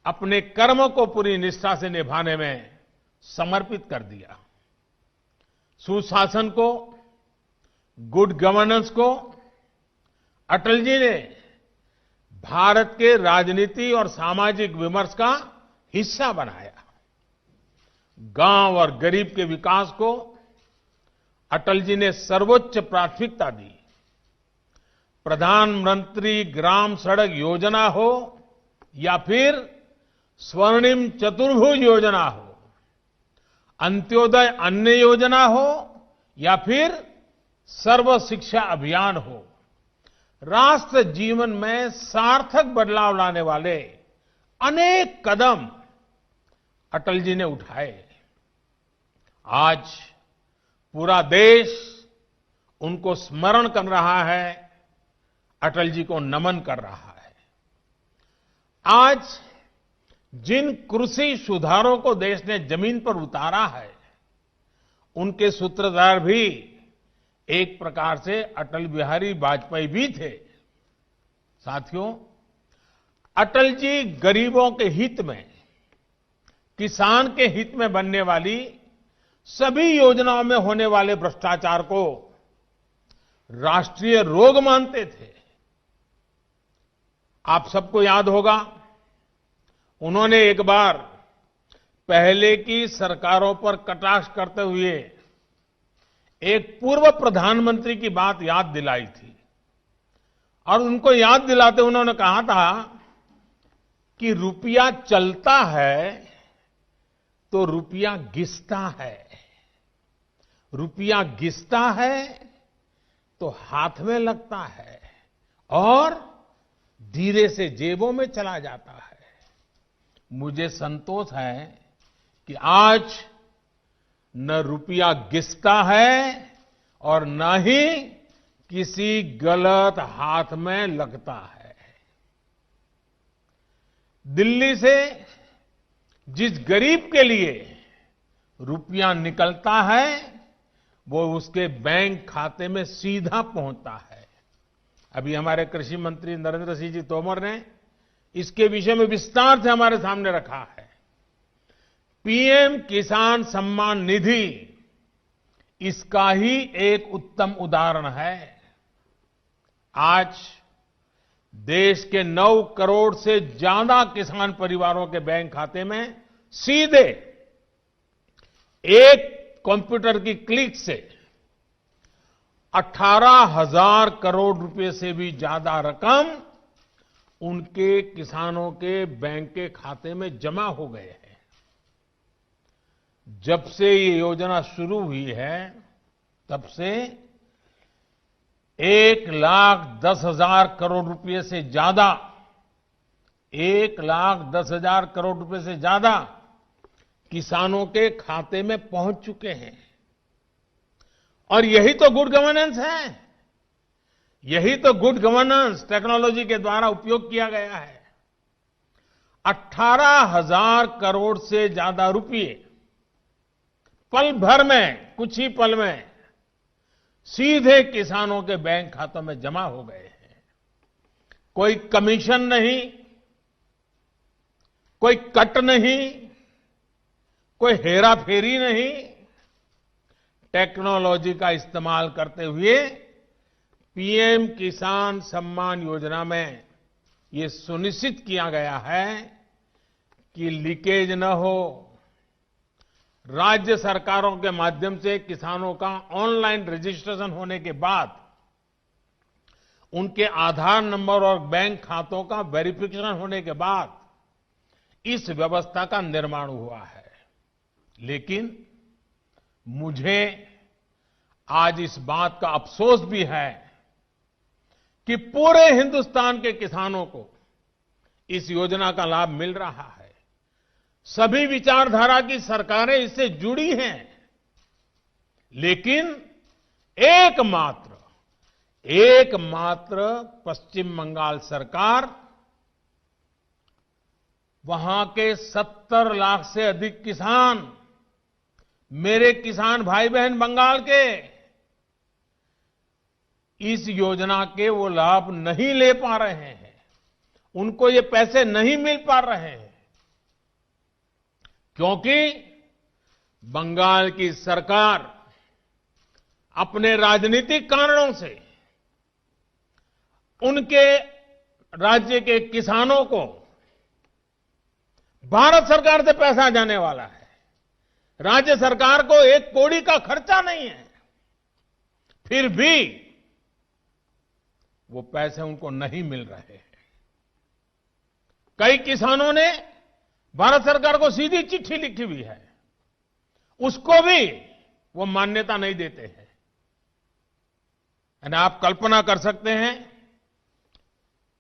अपने कर्म को पूरी निष्ठा से निभाने में समर्पित कर दिया। सुशासन को, गुड गवर्नेंस को अटल जी ने भारत के राजनीति और सामाजिक विमर्श का हिस्सा बनाया। गांव और गरीब के विकास को अटल जी ने सर्वोच्च प्राथमिकता दी। प्रधानमंत्री ग्राम सड़क योजना हो या फिर स्वर्णिम चतुर्भुज योजना हो, अंत्योदय अन्न योजना हो या फिर सर्व शिक्षा अभियान हो, राष्ट्र जीवन में सार्थक बदलाव लाने वाले अनेक कदम अटल जी ने उठाए। आज पूरा देश उनको स्मरण कर रहा है, अटल जी को नमन कर रहा है। आज जिन कृषि सुधारों को देश ने जमीन पर उतारा है, उनके सूत्रधार भी एक प्रकार से अटल बिहारी वाजपेयी भी थे। साथियों, अटल जी गरीबों के हित में, किसान के हित में बनने वाली सभी योजनाओं में होने वाले भ्रष्टाचार को राष्ट्रीय रोग मानते थे। आप सबको याद होगा, उन्होंने एक बार पहले की सरकारों पर कटाक्ष करते हुए एक पूर्व प्रधानमंत्री की बात याद दिलाई थी और उनको याद दिलाते उन्होंने कहा था कि रुपया चलता है तो रुपया घिसता है, रुपया घिसता है तो हाथ में लगता है। और धीरे से जेबों में चला जाता है। मुझे संतोष है कि आज न रुपया घिसता है और न ही किसी गलत हाथ में लगता है। दिल्ली से जिस गरीब के लिए रुपया निकलता है वो उसके बैंक खाते में सीधा पहुंचता है। अभी हमारे कृषि मंत्री नरेंद्र सिंह जी तोमर ने इसके विषय में विस्तार से हमारे सामने रखा है। पीएम किसान सम्मान निधि इसका ही एक उत्तम उदाहरण है। आज देश के 9 करोड़ से ज्यादा किसान परिवारों के बैंक खाते में सीधे एक कंप्यूटर की क्लिक से 18,000 करोड़ रुपए से भी ज्यादा रकम उनके किसानों के बैंक के खाते में जमा हो गए हैं। जब से ये योजना शुरू हुई है तब से 1,10,000 करोड़ रुपए से ज्यादा 1,10,000 करोड़ रुपए से ज्यादा किसानों के खाते में पहुंच चुके हैं। और यही तो गुड गवर्नेंस है। यही तो गुड गवर्नेंस टेक्नोलॉजी के द्वारा उपयोग किया गया है। 18,000 करोड़ से ज्यादा रुपए पल भर में, कुछ ही पल में सीधे किसानों के बैंक खातों में जमा हो गए हैं। कोई कमीशन नहीं, कोई कट नहीं, कोई हेरा फेरी नहीं। टेक्नोलॉजी का इस्तेमाल करते हुए पीएम किसान सम्मान योजना में ये सुनिश्चित किया गया है कि लीकेज न हो। राज्य सरकारों के माध्यम से किसानों का ऑनलाइन रजिस्ट्रेशन होने के बाद उनके आधार नंबर और बैंक खातों का वेरिफिकेशन होने के बाद इस व्यवस्था का निर्माण हुआ है। लेकिन मुझे आज इस बात का अफसोस भी है कि पूरे हिंदुस्तान के किसानों को इस योजना का लाभ मिल रहा है। सभी विचारधारा की सरकारें इससे जुड़ी हैं, लेकिन एकमात्र पश्चिम बंगाल सरकार, वहां के 70 लाख से अधिक किसान, मेरे किसान भाई बहन बंगाल के, इस योजना के वो लाभ नहीं ले पा रहे हैं। उनको ये पैसे नहीं मिल पा रहे हैं क्योंकि बंगाल की सरकार अपने राजनीतिक कारणों से उनके राज्य के किसानों को भारत सरकार से पैसा जाने वाला है। राज्य सरकार को 1 कौड़ी का खर्चा नहीं है, फिर भी वो पैसे उनको नहीं मिल रहे हैं। कई किसानों ने भारत सरकार को सीधी चिट्ठी लिखी हुई है, उसको भी वो मान्यता नहीं देते हैं। यानी आप कल्पना कर सकते हैं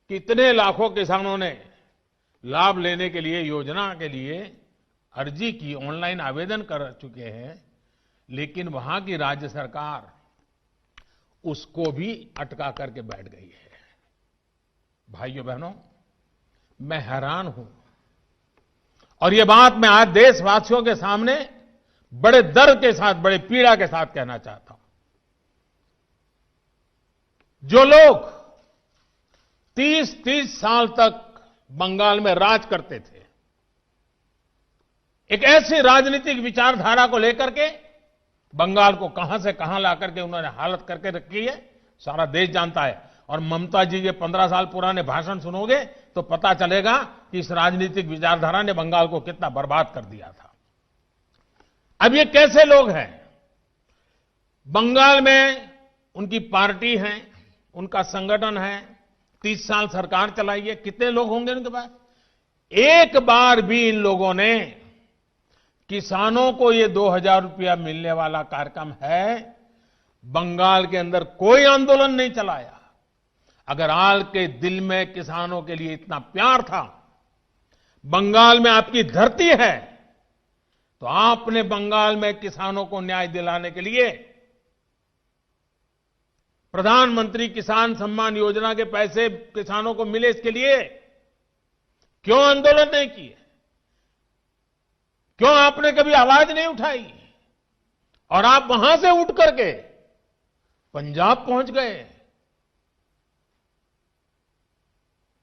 कितने लाखों किसानों ने लाभ लेने के लिए, योजना के लिए अर्जी की, ऑनलाइन आवेदन कर चुके हैं, लेकिन वहां की राज्य सरकार उसको भी अटका करके बैठ गई है। भाइयों बहनों, मैं हैरान हूं और ये बात मैं आज देशवासियों के सामने बड़े दर्द के साथ, बड़े पीड़ा के साथ कहना चाहता हूं। जो लोग 30-30 साल तक बंगाल में राज करते थे, एक ऐसी राजनीतिक विचारधारा को लेकर के बंगाल को कहां से कहां ला करके उन्होंने हालत करके रखी है, सारा देश जानता है। और ममता जी के 15 साल पुराने भाषण सुनोगे तो पता चलेगा कि इस राजनीतिक विचारधारा ने बंगाल को कितना बर्बाद कर दिया था। अब ये कैसे लोग हैं? बंगाल में उनकी पार्टी है, उनका संगठन है, 30 साल सरकार चलाई है, कितने लोग होंगे उनके पास? एक बार भी इन लोगों ने किसानों को ये 2,000 रुपया मिलने वाला कार्यक्रम है, बंगाल के अंदर कोई आंदोलन नहीं चलाया। अगर आपके दिल में किसानों के लिए इतना प्यार था, बंगाल में आपकी धरती है, तो आपने बंगाल में किसानों को न्याय दिलाने के लिए प्रधानमंत्री किसान सम्मान योजना के पैसे किसानों को मिले, इसके लिए क्यों आंदोलन नहीं किए? क्यों आपने कभी आवाज नहीं उठाई? और आप वहां से उठ करके पंजाब पहुंच गए।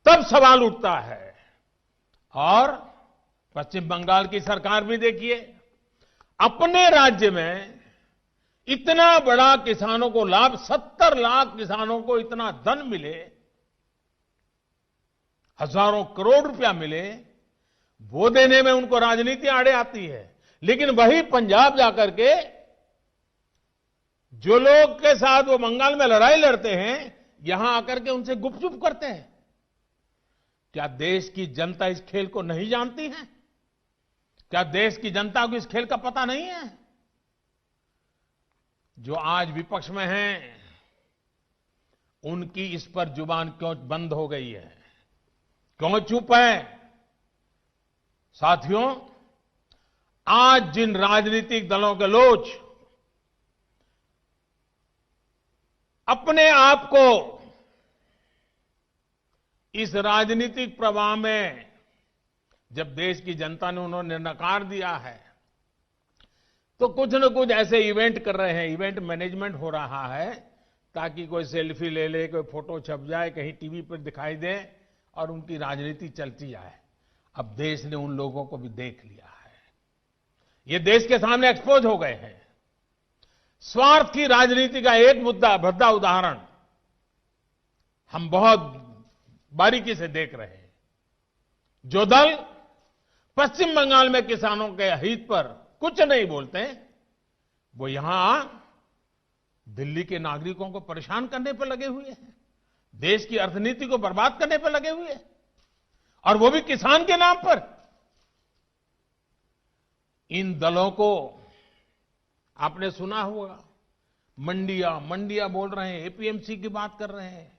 तब सवाल उठता है। और पश्चिम बंगाल की सरकार भी देखिए, अपने राज्य में इतना बड़ा किसानों को लाभ, 70 लाख किसानों को इतना धन मिले, हजारों करोड़ रुपया मिले, वो देने में उनको राजनीति आड़े आती है। लेकिन वही पंजाब जाकर के जो लोग के साथ वो बंगाल में लड़ाई लड़ते हैं, यहां आकर के उनसे गुपचुप करते हैं। क्या देश की जनता इस खेल को नहीं जानती है? क्या देश की जनता को इस खेल का पता नहीं है? जो आज विपक्ष में हैं, उनकी इस पर जुबान क्यों बंद हो गई है? क्यों चुप है? साथियों, आज जिन राजनीतिक दलों के लोग अपने आप को इस राजनीतिक प्रवाह में, जब देश की जनता ने उन्होंने नकार दिया है, तो कुछ न कुछ ऐसे इवेंट कर रहे हैं, इवेंट मैनेजमेंट हो रहा है, ताकि कोई सेल्फी ले ले, कोई फोटो छप जाए, कहीं टीवी पर दिखाई दे और उनकी राजनीति चलती जाए। अब देश ने उन लोगों को भी देख लिया है। ये देश के सामने एक्सपोज हो गए हैं। स्वार्थ की राजनीति का एक भद्दा उदाहरण हम बहुत बारीकी से देख रहे हैं। जो दल पश्चिम बंगाल में किसानों के हित पर कुछ नहीं बोलते, वो यहां दिल्ली के नागरिकों को परेशान करने पर लगे हुए हैं, देश की अर्थनीति को बर्बाद करने पर लगे हुए हैं, और वो भी किसान के नाम पर। इन दलों को आपने सुना होगा, मंडिया बोल रहे हैं, एपीएमसी की बात कर रहे हैं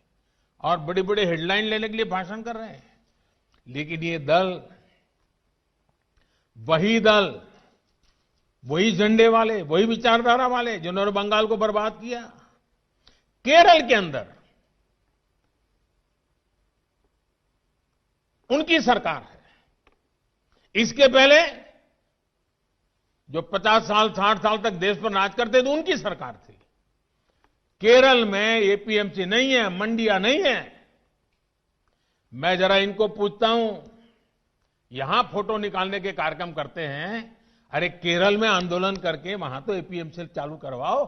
और बड़े बड़े हेडलाइन लेने के लिए भाषण कर रहे हैं। लेकिन ये दल, वही झंडे वाले, वही विचारधारा वाले जिन्होंने बंगाल को बर्बाद किया। केरल के अंदर उनकी सरकार है। इसके पहले जो 50 साल 60 साल तक देश पर राज करते थे, उनकी सरकार थी। केरल में एपीएमसी नहीं है, मंडियां नहीं है। मैं जरा इनको पूछता हूं, यहां फोटो निकालने के कार्यक्रम करते हैं, अरे केरल में आंदोलन करके वहां तो एपीएमसी चालू करवाओ।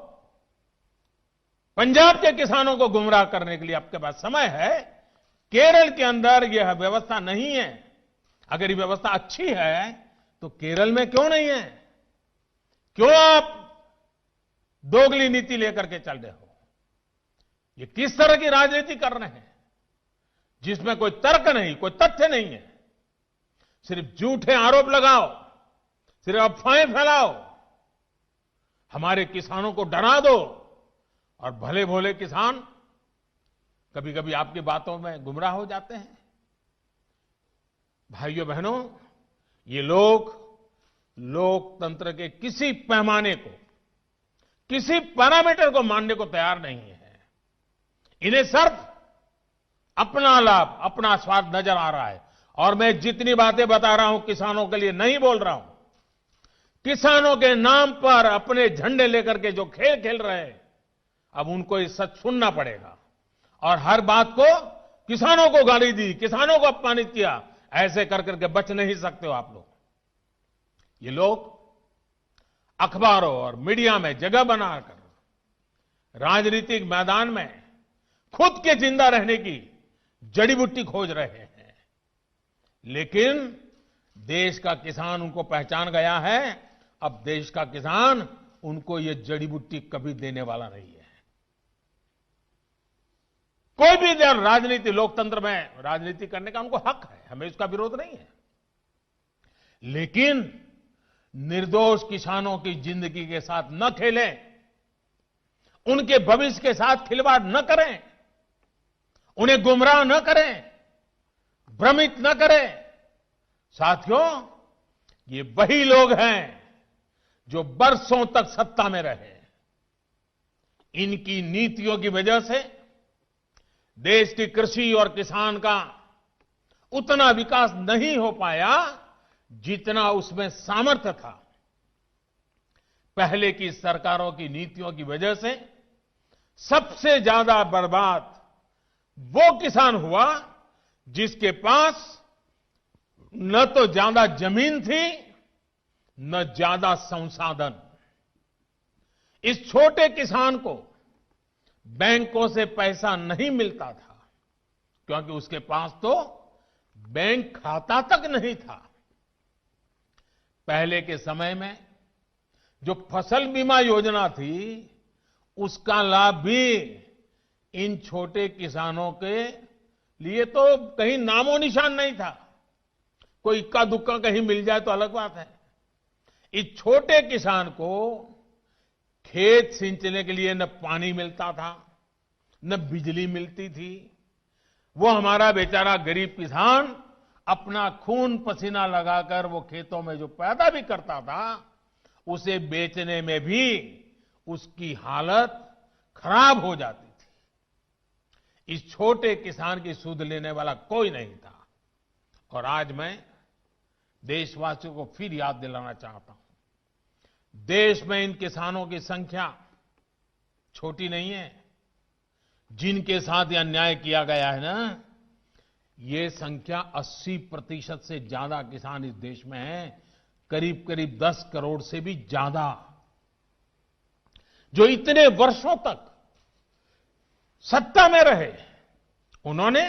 पंजाब के किसानों को गुमराह करने के लिए आपके पास समय है। केरल के अंदर यह व्यवस्था नहीं है। अगर ये व्यवस्था अच्छी है तो केरल में क्यों नहीं है? क्यों आप दोगली नीति लेकर के चल रहे हो? ये किस तरह की राजनीति कर रहे हैं जिसमें कोई तर्क नहीं, कोई तथ्य नहीं है? सिर्फ झूठे आरोप लगाओ, सिर्फ अफवाहें फैलाओ, हमारे किसानों को डरा दो, और भले भोले किसान कभी कभी आपकी बातों में गुमराह हो जाते हैं। भाइयों बहनों, ये लोग लोकतंत्र के किसी पैमाने को, किसी पैरामीटर को मानने को तैयार नहीं है। इन्हें सिर्फ अपना लाभ, अपना स्वार्थ नजर आ रहा है। और मैं जितनी बातें बता रहा हूं किसानों के लिए नहीं बोल रहा हूं। किसानों के नाम पर अपने झंडे लेकर के जो खेल खेल रहे हैं, अब उनको ये सच सुनना पड़ेगा। और हर बात को किसानों को गाली दी, किसानों को अपमानित किया, ऐसे कर करके बच नहीं सकते हो आप लोग। ये लोग अखबारों और मीडिया में जगह बनाकर राजनीतिक मैदान में खुद के जिंदा रहने की जड़ी बूटी खोज रहे हैं। लेकिन देश का किसान उनको पहचान गया है। अब देश का किसान उनको ये जड़ी बूटी कभी देने वाला नहीं है। कोई भी राजनीति, लोकतंत्र में राजनीति करने का उनको हक है, हमें इसका विरोध नहीं है। लेकिन निर्दोष किसानों की जिंदगी के साथ न खेलें, उनके भविष्य के साथ खिलवाड़ न करें, उन्हें गुमराह न करें, भ्रमित न करें। साथियों, ये वही लोग हैं जो बरसों तक सत्ता में रहे। इनकी नीतियों की वजह से देश की कृषि और किसान का उतना विकास नहीं हो पाया जितना उसमें सामर्थ्य था। पहले की सरकारों की नीतियों की वजह से सबसे ज्यादा बर्बाद वो किसान हुआ जिसके पास न तो ज्यादा जमीन थी न ज्यादा संसाधन। इस छोटे किसान को बैंकों से पैसा नहीं मिलता था क्योंकि उसके पास तो बैंक खाता तक नहीं था। पहले के समय में जो फसल बीमा योजना थी उसका लाभ भी इन छोटे किसानों के लिए तो कहीं नामो निशान नहीं था। कोई इक्का दुक्का कहीं मिल जाए तो अलग बात है। इस छोटे किसान को खेत सिंचने के लिए न पानी मिलता था न बिजली मिलती थी। वो हमारा बेचारा गरीब किसान अपना खून पसीना लगाकर वो खेतों में जो पैदा भी करता था उसे बेचने में भी उसकी हालत खराब हो जाती थी। इस छोटे किसान की सुध लेने वाला कोई नहीं था। और आज मैं देशवासियों को फिर याद दिलाना चाहता हूं, देश में इन किसानों की संख्या छोटी नहीं है। जिनके साथ यह अन्याय किया गया है ना, ये संख्या 80% से ज्यादा किसान इस देश में हैं, करीब करीब 10 करोड़ से भी ज्यादा, जो इतने वर्षों तक सत्ता में रहे। उन्होंने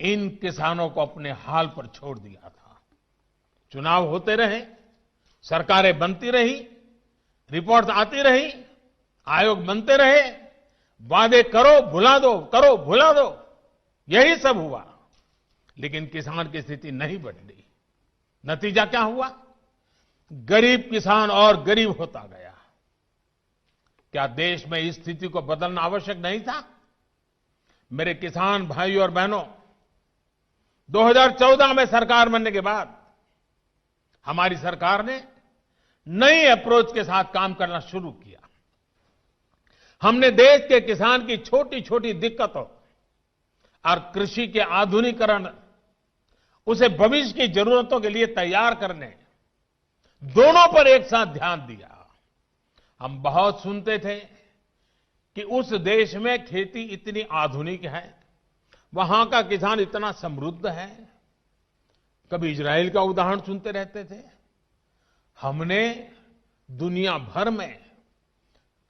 इन किसानों को अपने हाल पर छोड़ दिया था। चुनाव होते रहे, सरकारें बनती रही, रिपोर्ट आती रही, आयोग बनते रहे, वादे करो भुला दो, करो भुला दो, यही सब हुआ। लेकिन किसान की स्थिति नहीं बदली। नतीजा क्या हुआ? गरीब किसान और गरीब होता गया। क्या देश में इस स्थिति को बदलना आवश्यक नहीं था? मेरे किसान भाइयों और बहनों, 2014 में सरकार बनने के बाद हमारी सरकार ने नई अप्रोच के साथ काम करना शुरू किया। हमने देश के किसान की छोटी छोटी दिक्कतों और कृषि के आधुनिकीकरण, उसे भविष्य की जरूरतों के लिए तैयार करने, दोनों पर एक साथ ध्यान दिया। हम बहुत सुनते थे कि उस देश में खेती इतनी आधुनिक है, वहां का किसान इतना समृद्ध है। कभी इजराइल का उदाहरण सुनते रहते थे। हमने दुनिया भर में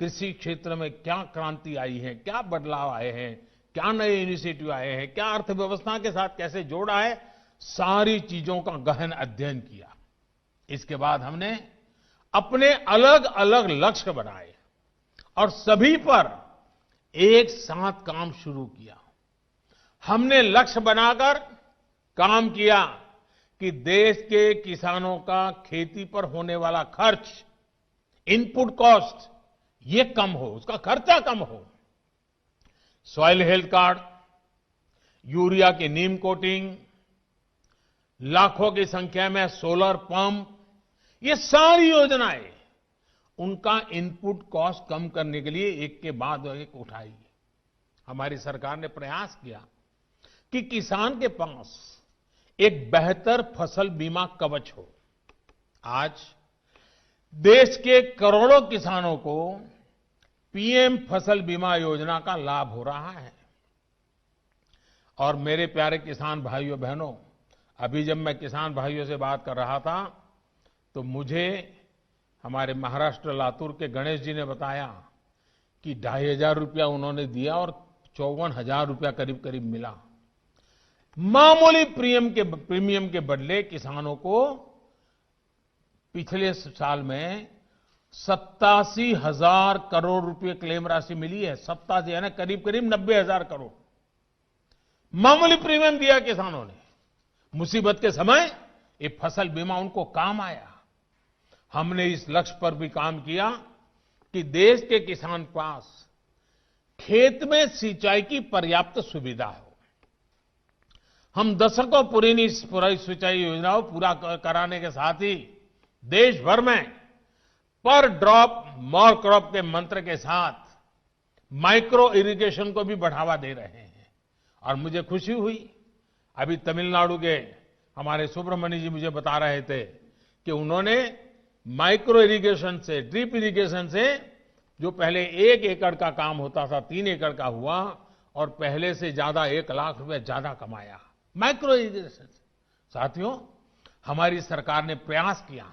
कृषि क्षेत्र में क्या क्रांति आई है, क्या बदलाव आए हैं, क्या नए इनिशिएटिव आए हैं, क्या अर्थव्यवस्था के साथ कैसे जोड़ा है, सारी चीजों का गहन अध्ययन किया। इसके बाद हमने अपने अलग अलग लक्ष्य बनाए और सभी पर एक साथ काम शुरू किया। हमने लक्ष्य बनाकर काम किया कि देश के किसानों का खेती पर होने वाला खर्च, इनपुट कॉस्ट, ये कम हो, उसका खर्चा कम हो। सॉइल हेल्थ कार्ड, यूरिया की नीम कोटिंग, लाखों की संख्या में सोलर पंप, ये सारी योजनाएं उनका इनपुट कॉस्ट कम करने के लिए एक के बाद एक उठाई। हमारी सरकार ने प्रयास किया कि किसान के पास एक बेहतर फसल बीमा कवच हो। आज देश के करोड़ों किसानों को पीएम फसल बीमा योजना का लाभ हो रहा है। और मेरे प्यारे किसान भाइयों बहनों, अभी जब मैं किसान भाइयों से बात कर रहा था तो मुझे हमारे महाराष्ट्र लातूर के गणेश जी ने बताया कि 2,500 रुपया उन्होंने दिया और 54,000 रुपया करीब करीब मिला। मामूली प्रीमियम के बदले किसानों को पिछले साल में 87,000 करोड़ रुपए क्लेम राशि मिली है। 87 यानी करीब करीब 90,000 करोड़ मामूली प्रीमियम दिया किसानों ने। मुसीबत के समय ये फसल बीमा उनको काम आया। हमने इस लक्ष्य पर भी काम किया कि देश के किसान पास खेत में सिंचाई की पर्याप्त सुविधा हो। हम दशकों पुरानी सिंचाई योजनाओं पूरा कराने के साथ ही देश भर में पर ड्रॉप मोर क्रॉप के मंत्र के साथ माइक्रो इरिगेशन को भी बढ़ावा दे रहे हैं। और मुझे खुशी हुई, अभी तमिलनाडु के हमारे सुब्रमण्य जी मुझे बता रहे थे कि उन्होंने माइक्रो इरिगेशन से, ड्रिप इरिगेशन से, जो पहले 1 एकड़ का काम होता था 3 एकड़ का हुआ और पहले से ज्यादा 1 लाख रुपए ज्यादा कमाया माइक्रो इरिगेशन से। साथियों, हमारी सरकार ने प्रयास किया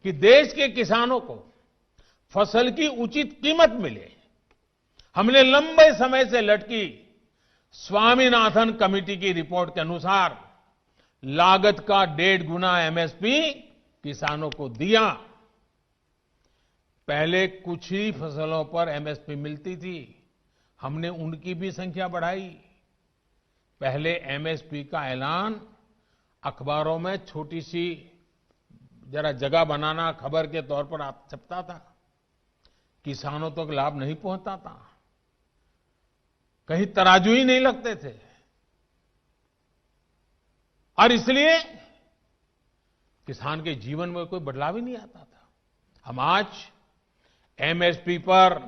कि देश के किसानों को फसल की उचित कीमत मिले। हमने लंबे समय से लटकी स्वामीनाथन कमेटी की रिपोर्ट के अनुसार लागत का 1.5 गुना एमएसपी किसानों को दिया। पहले कुछ ही फसलों पर एमएसपी मिलती थी, हमने उनकी भी संख्या बढ़ाई। पहले एमएसपी का ऐलान अखबारों में छोटी सी जरा जगह बनाना खबर के तौर पर आप छपता था, किसानों तक लाभ नहीं पहुंचता था, कहीं तराजू ही नहीं लगते थे। और इसलिए किसान के जीवन में कोई बदलाव ही नहीं आता था। हम आज एमएसपी पर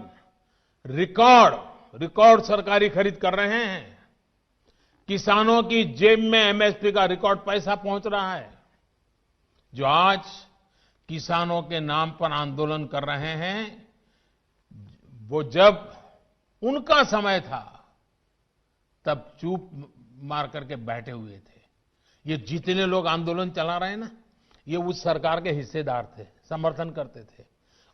रिकॉर्ड सरकारी खरीद कर रहे हैं। किसानों की जेब में एमएसपी का रिकॉर्ड पैसा पहुंच रहा है। जो आज किसानों के नाम पर आंदोलन कर रहे हैं, वो जब उनका समय था तब चुप मार करके बैठे हुए थे। ये जितने लोग आंदोलन चला रहे हैं ना, ये उस सरकार के हिस्सेदार थे, समर्थन करते थे।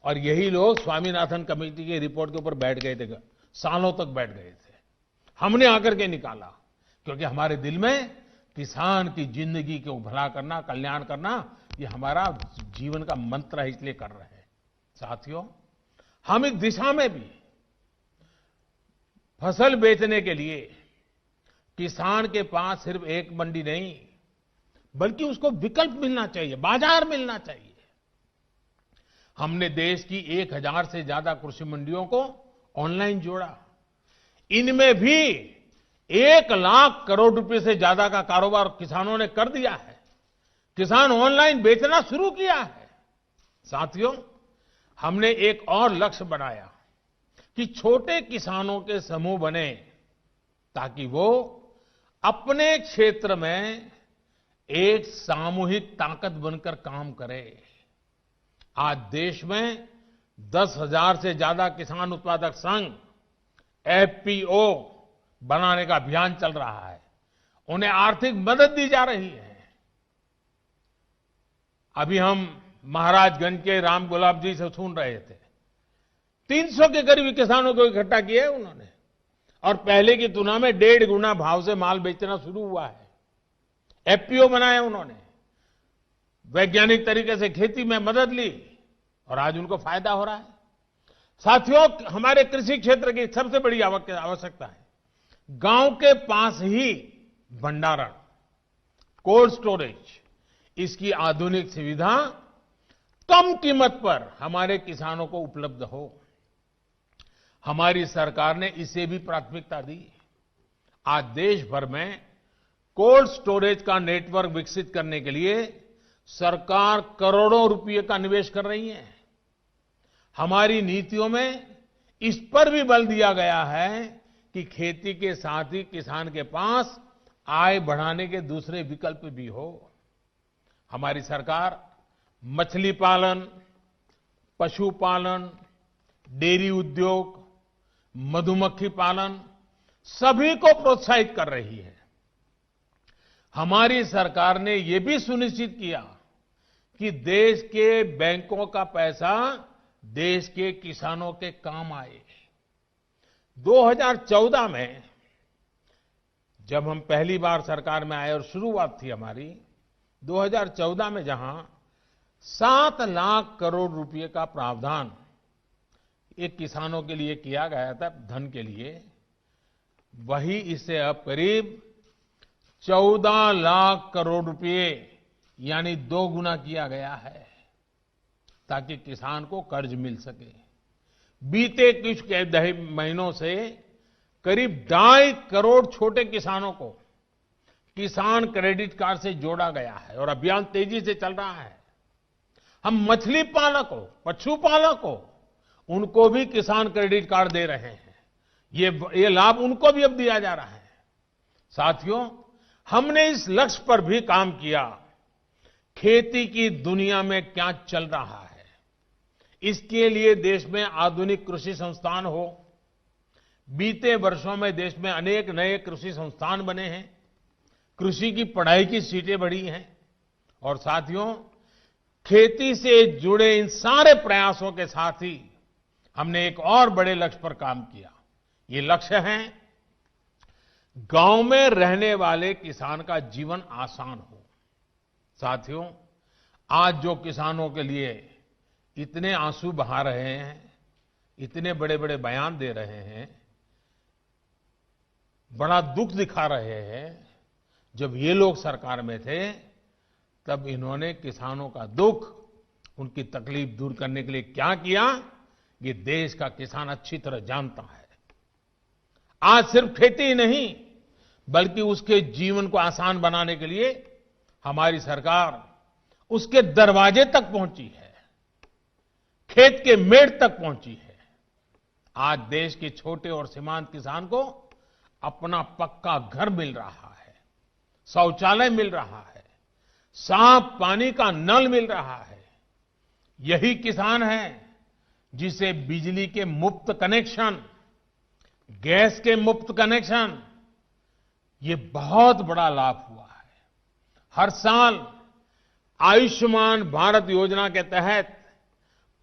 और यही लोग स्वामीनाथन कमेटी की रिपोर्ट के ऊपर बैठ गए थे, सालों तक बैठ गए थे। हमने आकर के निकाला, क्योंकि हमारे दिल में किसान की जिंदगी को भला करना, कल्याण करना, ये हमारा जीवन का मंत्र है, इसलिए कर रहे हैं। साथियों, हम इस दिशा में भी फसल बेचने के लिए किसान के पास सिर्फ एक मंडी नहीं, बल्कि उसको विकल्प मिलना चाहिए, बाजार मिलना चाहिए। हमने देश की 1000 से ज्यादा कृषि मंडियों को ऑनलाइन जोड़ा। इनमें भी 1 लाख करोड़ रुपए से ज्यादा का कारोबार किसानों ने कर दिया है। किसान ऑनलाइन बेचना शुरू किया है। साथियों, हमने एक और लक्ष्य बनाया कि छोटे किसानों के समूह बने, ताकि वो अपने क्षेत्र में एक सामूहिक ताकत बनकर काम करे। आज देश में 10,000 से ज्यादा किसान उत्पादक संघ एफपीओ बनाने का अभियान चल रहा है। उन्हें आर्थिक मदद दी जा रही है। अभी हम महाराजगंज के राम गुलाब जी से सुन रहे थे, 300 के करीब किसानों को इकट्ठा किया है उन्होंने, और पहले की तुलना में 1.5 गुना भाव से माल बेचना शुरू हुआ है। एफपीओ बनाया उन्होंने, वैज्ञानिक तरीके से खेती में मदद ली, और आज उनको फायदा हो रहा है। साथियों, हमारे कृषि क्षेत्र की सबसे बड़ी आवश्यकता है गांव के पास ही भंडारण, कोल्ड स्टोरेज, इसकी आधुनिक सुविधा कम कीमत पर हमारे किसानों को उपलब्ध हो। हमारी सरकार ने इसे भी प्राथमिकता दी। आज देश भर में कोल्ड स्टोरेज का नेटवर्क विकसित करने के लिए सरकार करोड़ों रुपए का निवेश कर रही है। हमारी नीतियों में इस पर भी बल दिया गया है कि खेती के साथ ही किसान के पास आय बढ़ाने के दूसरे विकल्प भी हो। हमारी सरकार मछली पालन, पशुपालन, डेयरी उद्योग, मधुमक्खी पालन सभी को प्रोत्साहित कर रही है। हमारी सरकार ने यह भी सुनिश्चित किया कि देश के बैंकों का पैसा देश के किसानों के काम आए। 2014 में जब हम पहली बार सरकार में आए और शुरुआत थी हमारी, 2014 में जहां 7 लाख करोड़ रुपए का प्रावधान एक किसानों के लिए किया गया था धन के लिए, वही इससे अब करीब 14 लाख करोड़ रुपए यानी 2 गुना किया गया है, ताकि किसान को कर्ज मिल सके। बीते कुछ महीनों से करीब 2.5 करोड़ छोटे किसानों को किसान क्रेडिट कार्ड से जोड़ा गया है और अभियान तेजी से चल रहा है। हम मछली पालकों, पशुपालकों, उनको भी किसान क्रेडिट कार्ड दे रहे हैं। ये लाभ उनको भी अब दिया जा रहा है। साथियों, हमने इस लक्ष्य पर भी काम किया, खेती की दुनिया में क्या चल रहा है, इसके लिए देश में आधुनिक कृषि संस्थान हो। बीते वर्षों में देश में अनेक नए कृषि संस्थान बने हैं, कृषि की पढ़ाई की सीटें बढ़ी हैं और साथियों, खेती से जुड़े इन सारे प्रयासों के साथ ही हमने एक और बड़े लक्ष्य पर काम किया। ये लक्ष्य है गांव में रहने वाले किसान का जीवन आसान हो। साथियों, आज जो किसानों के लिए इतने आंसू बहा रहे हैं, इतने बड़े बड़े बयान दे रहे हैं, बड़ा दुख दिखा रहे हैं, जब ये लोग सरकार में थे तब इन्होंने किसानों का दुख, उनकी तकलीफ दूर करने के लिए क्या किया, ये देश का किसान अच्छी तरह जानता है। आज सिर्फ खेती ही नहीं, बल्कि उसके जीवन को आसान बनाने के लिए हमारी सरकार उसके दरवाजे तक पहुंची है, खेत के मेड़ तक पहुंची है। आज देश के छोटे और सीमांत किसान को अपना पक्का घर मिल रहा है, शौचालय मिल रहा है, साफ पानी का नल मिल रहा है। यही किसान है जिसे बिजली के मुफ्त कनेक्शन, गैस के मुफ्त कनेक्शन, ये बहुत बड़ा लाभ हुआ है। हर साल आयुष्मान भारत योजना के तहत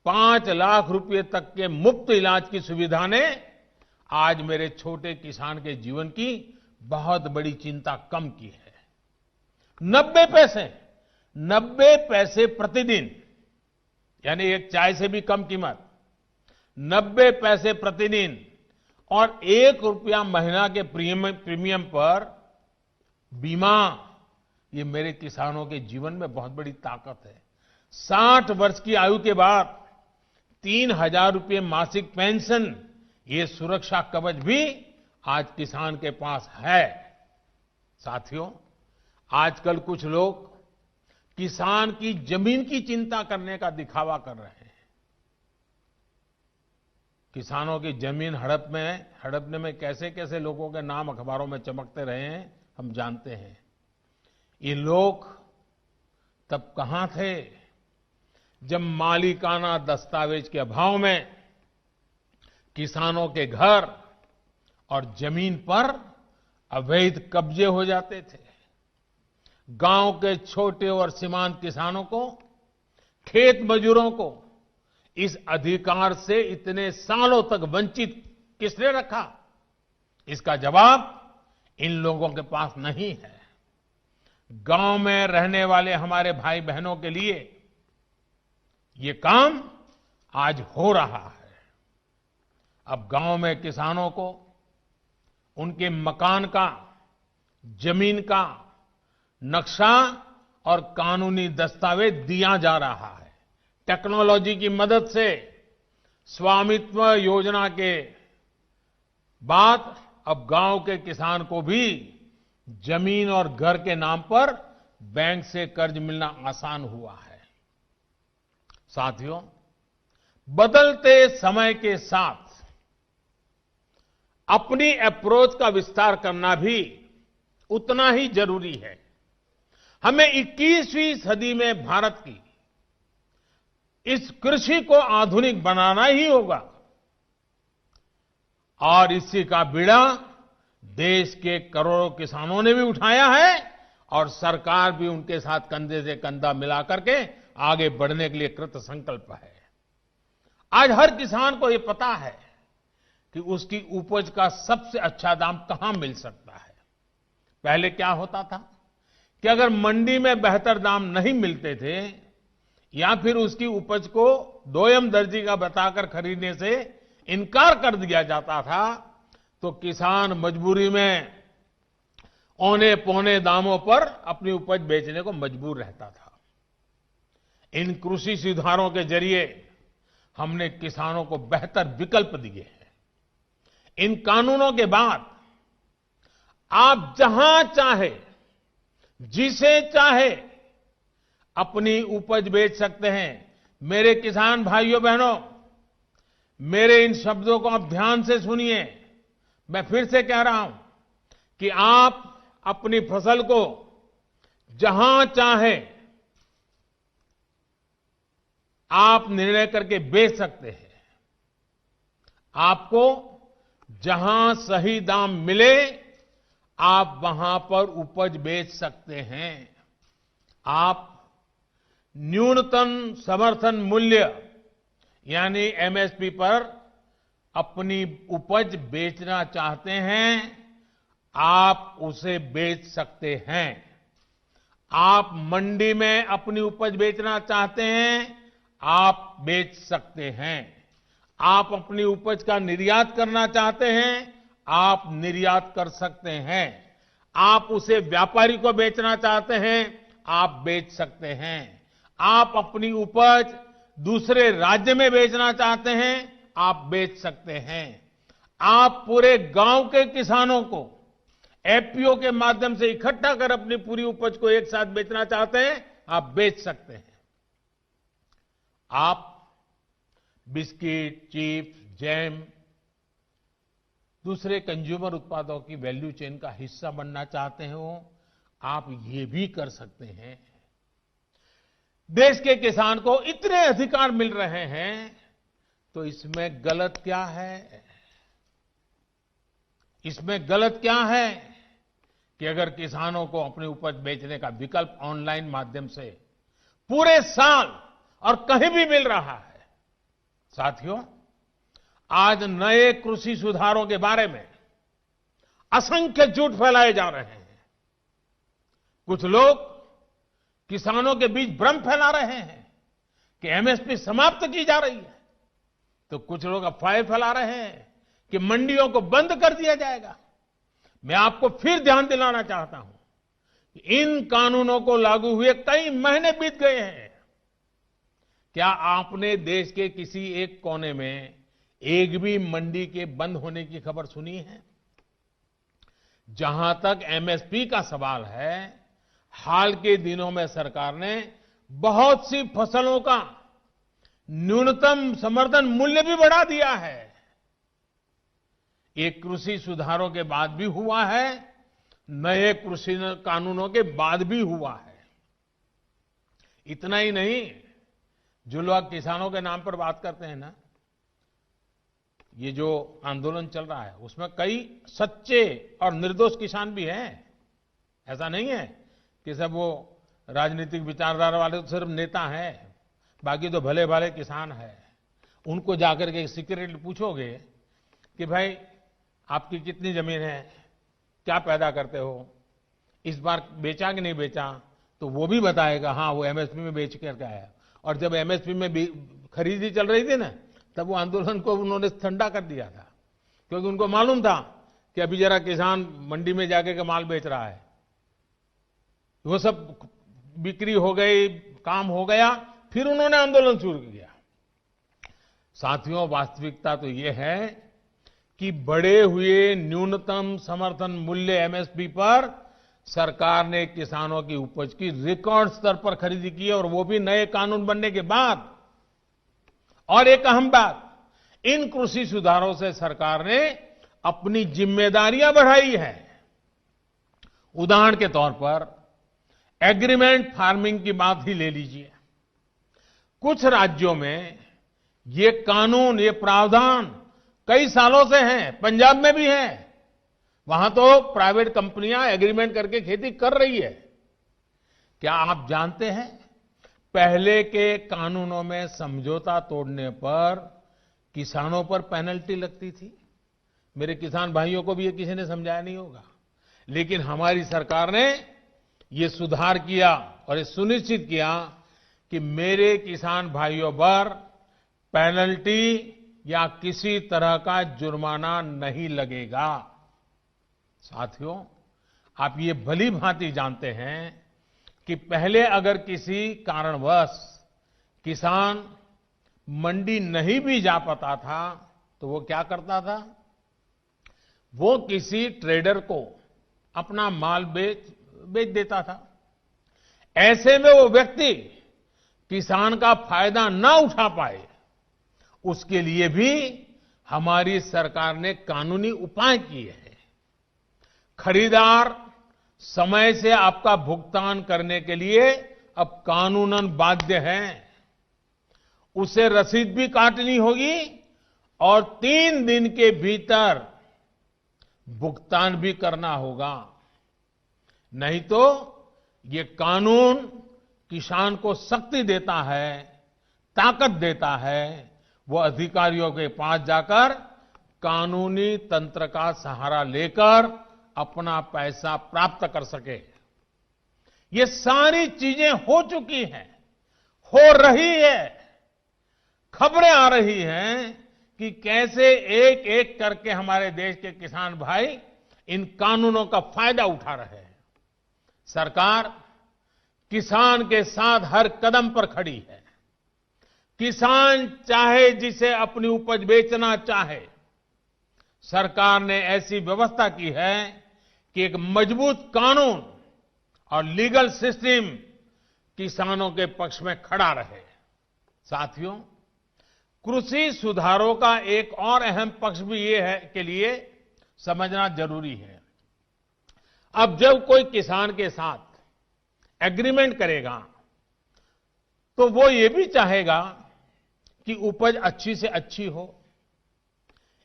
5 लाख रुपए तक के मुफ्त इलाज की सुविधा ने आज मेरे छोटे किसान के जीवन की बहुत बड़ी चिंता कम की है। 90 पैसे प्रतिदिन, यानी एक चाय से भी कम कीमत, 90 पैसे प्रतिदिन और 1 रुपया महीना के प्रीमियम पर बीमा, ये मेरे किसानों के जीवन में बहुत बड़ी ताकत है। 60 वर्ष की आयु के बाद 3,000 रुपये मासिक पेंशन, ये सुरक्षा कवच भी आज किसान के पास है। साथियों, आजकल कुछ लोग किसान की जमीन की चिंता करने का दिखावा कर रहे हैं। किसानों की जमीन हड़पने में कैसे कैसे लोगों के नाम अखबारों में चमकते रहे हैं, हम जानते हैं। ये लोग तब कहां थे जब मालिकाना दस्तावेज के अभाव में किसानों के घर और जमीन पर अवैध कब्जे हो जाते थे। गांव के छोटे और सीमांत किसानों को, खेत मजदूरों को इस अधिकार से इतने सालों तक वंचित किसने रखा? इसका जवाब इन लोगों के पास नहीं है। गांव में रहने वाले हमारे भाई बहनों के लिए ये काम आज हो रहा है। अब गांव में किसानों को उनके मकान का, जमीन का नक्शा और कानूनी दस्तावेज दिया जा रहा है। टेक्नोलॉजी की मदद से स्वामित्व योजना के बाद अब गांव के किसान को भी जमीन और घर के नाम पर बैंक से कर्ज मिलना आसान हुआ है। साथियों, बदलते समय के साथ अपनी अप्रोच का विस्तार करना भी उतना ही जरूरी है। हमें 21वीं सदी में भारत की इस कृषि को आधुनिक बनाना ही होगा और इसी का बीड़ा देश के करोड़ों किसानों ने भी उठाया है और सरकार भी उनके साथ कंधे से कंधा मिला करके आगे बढ़ने के लिए कृत संकल्प है। आज हर किसान को यह पता है कि उसकी उपज का सबसे अच्छा दाम कहां मिल सकता है। पहले क्या होता था कि अगर मंडी में बेहतर दाम नहीं मिलते थे या फिर उसकी उपज को दोयम दर्जी का बताकर खरीदने से इनकार कर दिया जाता था तो किसान मजबूरी में औने पौने दामों पर अपनी उपज बेचने को मजबूर रहता था। इन कृषि सुधारों के जरिए हमने किसानों को बेहतर विकल्प दिए हैं। इन कानूनों के बाद आप जहां चाहे, जिसे चाहे अपनी उपज बेच सकते हैं। मेरे किसान भाइयों बहनों, मेरे इन शब्दों को आप ध्यान से सुनिए। मैं फिर से कह रहा हूं कि आप अपनी फसल को जहां चाहे आप निर्णय करके बेच सकते हैं। आपको जहां सही दाम मिले आप वहां पर उपज बेच सकते हैं। आप न्यूनतम समर्थन मूल्य यानी एमएसपी पर अपनी उपज बेचना चाहते हैं, आप उसे बेच सकते हैं। आप मंडी में अपनी उपज बेचना चाहते हैं, आप बेच सकते हैं। आप अपनी उपज का निर्यात करना चाहते हैं, आप निर्यात कर सकते हैं। आप उसे व्यापारी को बेचना चाहते हैं, आप बेच सकते हैं। आप अपनी उपज दूसरे राज्य में बेचना चाहते हैं, आप बेच सकते हैं। आप पूरे गांव के किसानों को एफपीओ के माध्यम से इकट्ठा कर अपनी पूरी उपज को एक साथ बेचना चाहते हैं, आप बेच सकते हैं। आप बिस्किट, चिप्स, जैम, दूसरे कंज्यूमर उत्पादों की वैल्यू चेन का हिस्सा बनना चाहते हो, आप ये भी कर सकते हैं। देश के किसान को इतने अधिकार मिल रहे हैं, तो इसमें गलत क्या है? इसमें गलत क्या है कि अगर किसानों को अपनी उपज बेचने का विकल्प ऑनलाइन माध्यम से पूरे साल और कहीं भी मिल रहा है। साथियों, आज नए कृषि सुधारों के बारे में असंख्य झूठ फैलाए जा रहे हैं। कुछ लोग किसानों के बीच भ्रम फैला रहे हैं कि एमएसपी समाप्त की जा रही है, तो कुछ लोग अफवाहें फैला रहे हैं कि मंडियों को बंद कर दिया जाएगा। मैं आपको फिर ध्यान दिलाना चाहता हूं कि इन कानूनों को लागू हुए कई महीने बीत गए हैं। क्या आपने देश के किसी एक कोने में एक भी मंडी के बंद होने की खबर सुनी है? जहां तक एमएसपी का सवाल है, हाल के दिनों में सरकार ने बहुत सी फसलों का न्यूनतम समर्थन मूल्य भी बढ़ा दिया है। ये कृषि सुधारों के बाद भी हुआ है, नए कृषि कानूनों के बाद भी हुआ है। इतना ही नहीं, जो लोग किसानों के नाम पर बात करते हैं ना, ये जो आंदोलन चल रहा है उसमें कई सच्चे और निर्दोष किसान भी हैं। ऐसा नहीं है कि सब वो राजनीतिक विचारधारा वाले तो सिर्फ नेता हैं, बाकी तो भले भाले किसान हैं। उनको जाकर के सीक्रेटली पूछोगे कि भाई आपकी कितनी जमीन है, क्या पैदा करते हो, इस बार बेचा कि नहीं बेचा, तो वो भी बताएगा हाँ वो एमएसपी में बेच करके आया। और जब एमएसपी में खरीदी चल रही थी ना, तब वो आंदोलन को उन्होंने ठंडा कर दिया था, क्योंकि उनको मालूम था कि अभी जरा किसान मंडी में जाके के माल बेच रहा है। वो सब बिक्री हो गई, काम हो गया, फिर उन्होंने आंदोलन शुरू किया। साथियों, वास्तविकता तो ये है कि बढ़े हुए न्यूनतम समर्थन मूल्य एमएसपी पर सरकार ने किसानों की उपज की रिकॉर्ड स्तर पर खरीदी की है, और वो भी नए कानून बनने के बाद। और एक अहम बात, इन कृषि सुधारों से सरकार ने अपनी जिम्मेदारियां बढ़ाई है। उदाहरण के तौर पर एग्रीमेंट फार्मिंग की बात ही ले लीजिए। कुछ राज्यों में ये कानून, ये प्रावधान कई सालों से हैं, पंजाब में भी है। वहां तो प्राइवेट कंपनियां एग्रीमेंट करके खेती कर रही है। क्या आप जानते हैं, पहले के कानूनों में समझौता तोड़ने पर किसानों पर पेनल्टी लगती थी। मेरे किसान भाइयों को भी ये किसी ने समझाया नहीं होगा, लेकिन हमारी सरकार ने ये सुधार किया और ये सुनिश्चित किया कि मेरे किसान भाइयों पर पेनल्टी या किसी तरह का जुर्माना नहीं लगेगा। साथियों, आप ये भली भांति जानते हैं कि पहले अगर किसी कारणवश किसान मंडी नहीं भी जा पाता था तो वो क्या करता था, वो किसी ट्रेडर को अपना माल बेच देता था। ऐसे में वो व्यक्ति किसान का फायदा ना उठा पाए, उसके लिए भी हमारी सरकार ने कानूनी उपाय किए हैं। खरीदार समय से आपका भुगतान करने के लिए अब कानूनन बाध्य है। उसे रसीद भी काटनी होगी और 3 दिन के भीतर भुगतान भी करना होगा। नहीं तो ये कानून किसान को शक्ति देता है, ताकत देता है, वो अधिकारियों के पास जाकर कानूनी तंत्र का सहारा लेकर अपना पैसा प्राप्त कर सके। ये सारी चीजें हो चुकी हैं, हो रही है। खबरें आ रही हैं कि कैसे एक एक करके हमारे देश के किसान भाई इन कानूनों का फायदा उठा रहे हैं। सरकार किसान के साथ हर कदम पर खड़ी है। किसान चाहे जिसे अपनी उपज बेचना चाहे, सरकार ने ऐसी व्यवस्था की है कि एक मजबूत कानून और लीगल सिस्टम किसानों के पक्ष में खड़ा रहे। साथियों, कृषि सुधारों का एक और अहम पक्ष भी ये है के लिए समझना जरूरी है। अब जब कोई किसान के साथ एग्रीमेंट करेगा तो वो ये भी चाहेगा कि उपज अच्छी से अच्छी हो।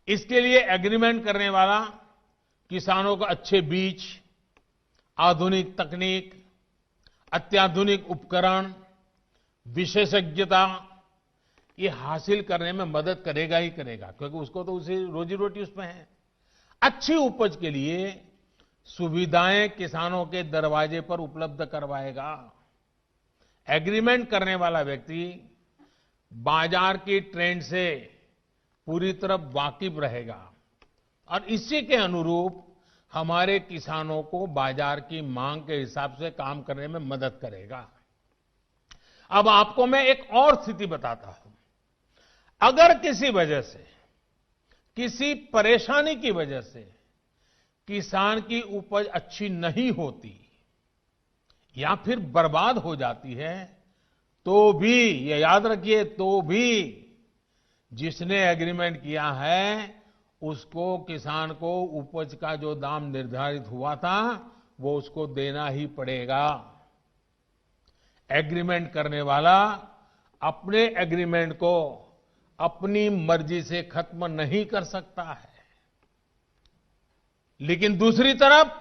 इसके लिए एग्रीमेंट करने वाला किसानों को अच्छे बीज, आधुनिक तकनीक, अत्याधुनिक उपकरण, विशेषज्ञता ये हासिल करने में मदद करेगा ही करेगा, क्योंकि उसको तो उसे रोजी रोटी उसमें है। अच्छी उपज के लिए सुविधाएं किसानों के दरवाजे पर उपलब्ध करवाएगा। एग्रीमेंट करने वाला व्यक्ति बाजार की ट्रेंड से पूरी तरह वाकिफ रहेगा और इसी के अनुरूप हमारे किसानों को बाजार की मांग के हिसाब से काम करने में मदद करेगा। अब आपको मैं एक और स्थिति बताता हूं। अगर किसी वजह से, किसी परेशानी की वजह से किसान की उपज अच्छी नहीं होती या फिर बर्बाद हो जाती है, तो भी ये याद रखिए, तो भी जिसने एग्रीमेंट किया है उसको, किसान को उपज का जो दाम निर्धारित हुआ था वो उसको देना ही पड़ेगा। एग्रीमेंट करने वाला अपने एग्रीमेंट को अपनी मर्जी से खत्म नहीं कर सकता है। लेकिन दूसरी तरफ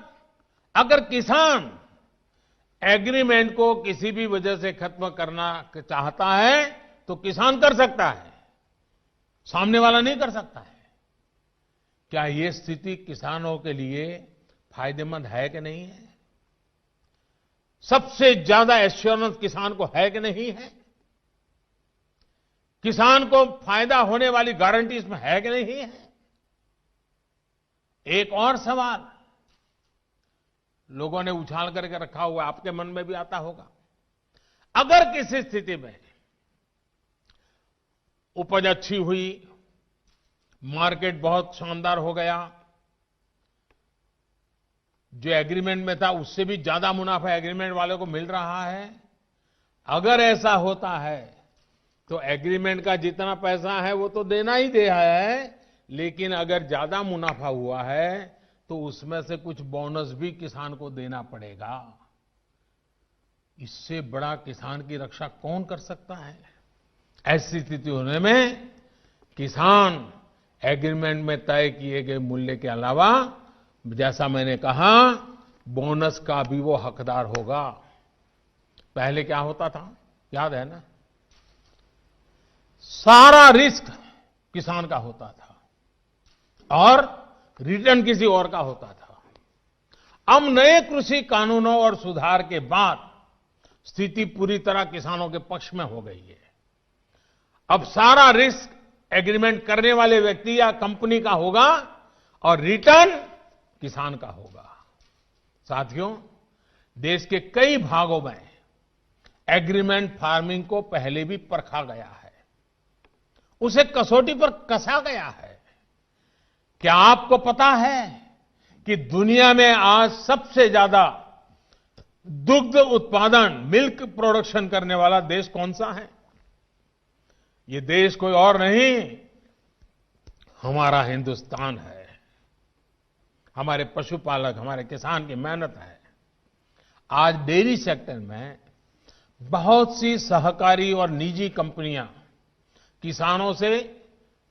अगर किसान एग्रीमेंट को किसी भी वजह से खत्म करना चाहता है तो किसान कर सकता है, सामने वाला नहीं कर सकता है। क्या ये स्थिति किसानों के लिए फायदेमंद है कि नहीं है? सबसे ज्यादा एश्योरेंस किसान को है कि नहीं है? किसान को फायदा होने वाली गारंटी इसमें है कि नहीं है? एक और सवाल लोगों ने उछाल करके रखा हुआ, आपके मन में भी आता होगा। अगर किसी स्थिति में उपज अच्छी हुई, मार्केट बहुत शानदार हो गया, जो एग्रीमेंट में था उससे भी ज्यादा मुनाफा एग्रीमेंट वाले को मिल रहा है, अगर ऐसा होता है तो एग्रीमेंट का जितना पैसा है वो तो देना ही दे है, लेकिन अगर ज्यादा मुनाफा हुआ है तो उसमें से कुछ बोनस भी किसान को देना पड़ेगा। इससे बड़ा किसान की रक्षा कौन कर सकता है? ऐसी स्थिति होने में किसान एग्रीमेंट में तय किए गए मूल्य के अलावा, जैसा मैंने कहा, बोनस का भी वो हकदार होगा। पहले क्या होता था, याद है ना? सारा रिस्क किसान का होता था और रिटर्न किसी और का होता था। अब नए कृषि कानूनों और सुधार के बाद स्थिति पूरी तरह किसानों के पक्ष में हो गई है। अब सारा रिस्क एग्रीमेंट करने वाले व्यक्ति या कंपनी का होगा और रिटर्न किसान का होगा। साथियों, देश के कई भागों में एग्रीमेंट फार्मिंग को पहले भी परखा गया है। उसे कसौटी पर कसा गया है। क्या आपको पता है कि दुनिया में आज सबसे ज्यादा दुग्ध उत्पादन, मिल्क प्रोडक्शन करने वाला देश कौन सा है? ये देश कोई और नहीं, हमारा हिंदुस्तान है। हमारे पशुपालक, हमारे किसान की मेहनत है। आज डेयरी सेक्टर में बहुत सी सहकारी और निजी कंपनियां किसानों से,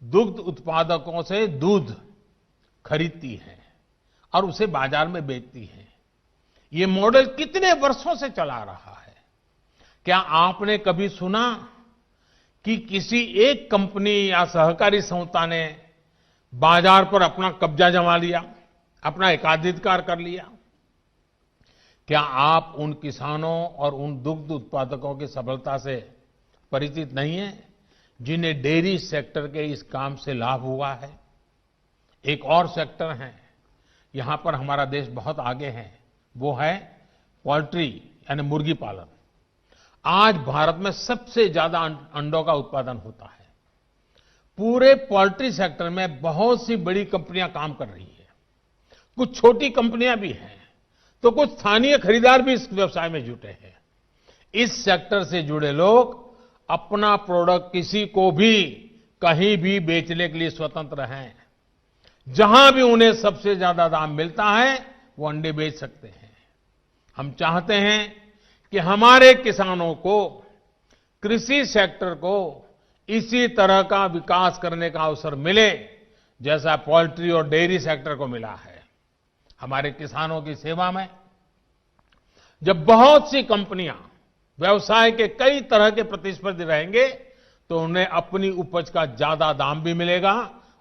दुग्ध उत्पादकों से दूध खरीदती हैं और उसे बाजार में बेचती हैं। ये मॉडल कितने वर्षों से चला रहा है। क्या आपने कभी सुना कि किसी एक कंपनी या सहकारी संस्था ने बाजार पर अपना कब्जा जमा लिया, अपना एकाधिकार कर लिया? क्या आप उन किसानों और उन दुग्ध उत्पादकों की सफलता से परिचित नहीं हैं, जिन्हें डेयरी सेक्टर के इस काम से लाभ हुआ है? एक और सेक्टर है, यहां पर हमारा देश बहुत आगे है, वो है पोल्ट्री यानी मुर्गी पालन। आज भारत में सबसे ज्यादा अंडों का उत्पादन होता है। पूरे पोल्ट्री सेक्टर में बहुत सी बड़ी कंपनियां काम कर रही है, कुछ छोटी कंपनियां भी हैं, तो कुछ स्थानीय खरीदार भी इस व्यवसाय में जुटे हैं। इस सेक्टर से जुड़े लोग अपना प्रोडक्ट किसी को भी कहीं भी बेचने के लिए स्वतंत्र हैं। जहां भी उन्हें सबसे ज्यादा दाम मिलता है वो अंडे बेच सकते हैं। हम चाहते हैं कि हमारे किसानों को, कृषि सेक्टर को इसी तरह का विकास करने का अवसर मिले जैसा पोल्ट्री और डेयरी सेक्टर को मिला है। हमारे किसानों की सेवा में जब बहुत सी कंपनियां व्यवसाय के कई तरह के प्रतिस्पर्धी रहेंगे तो उन्हें अपनी उपज का ज्यादा दाम भी मिलेगा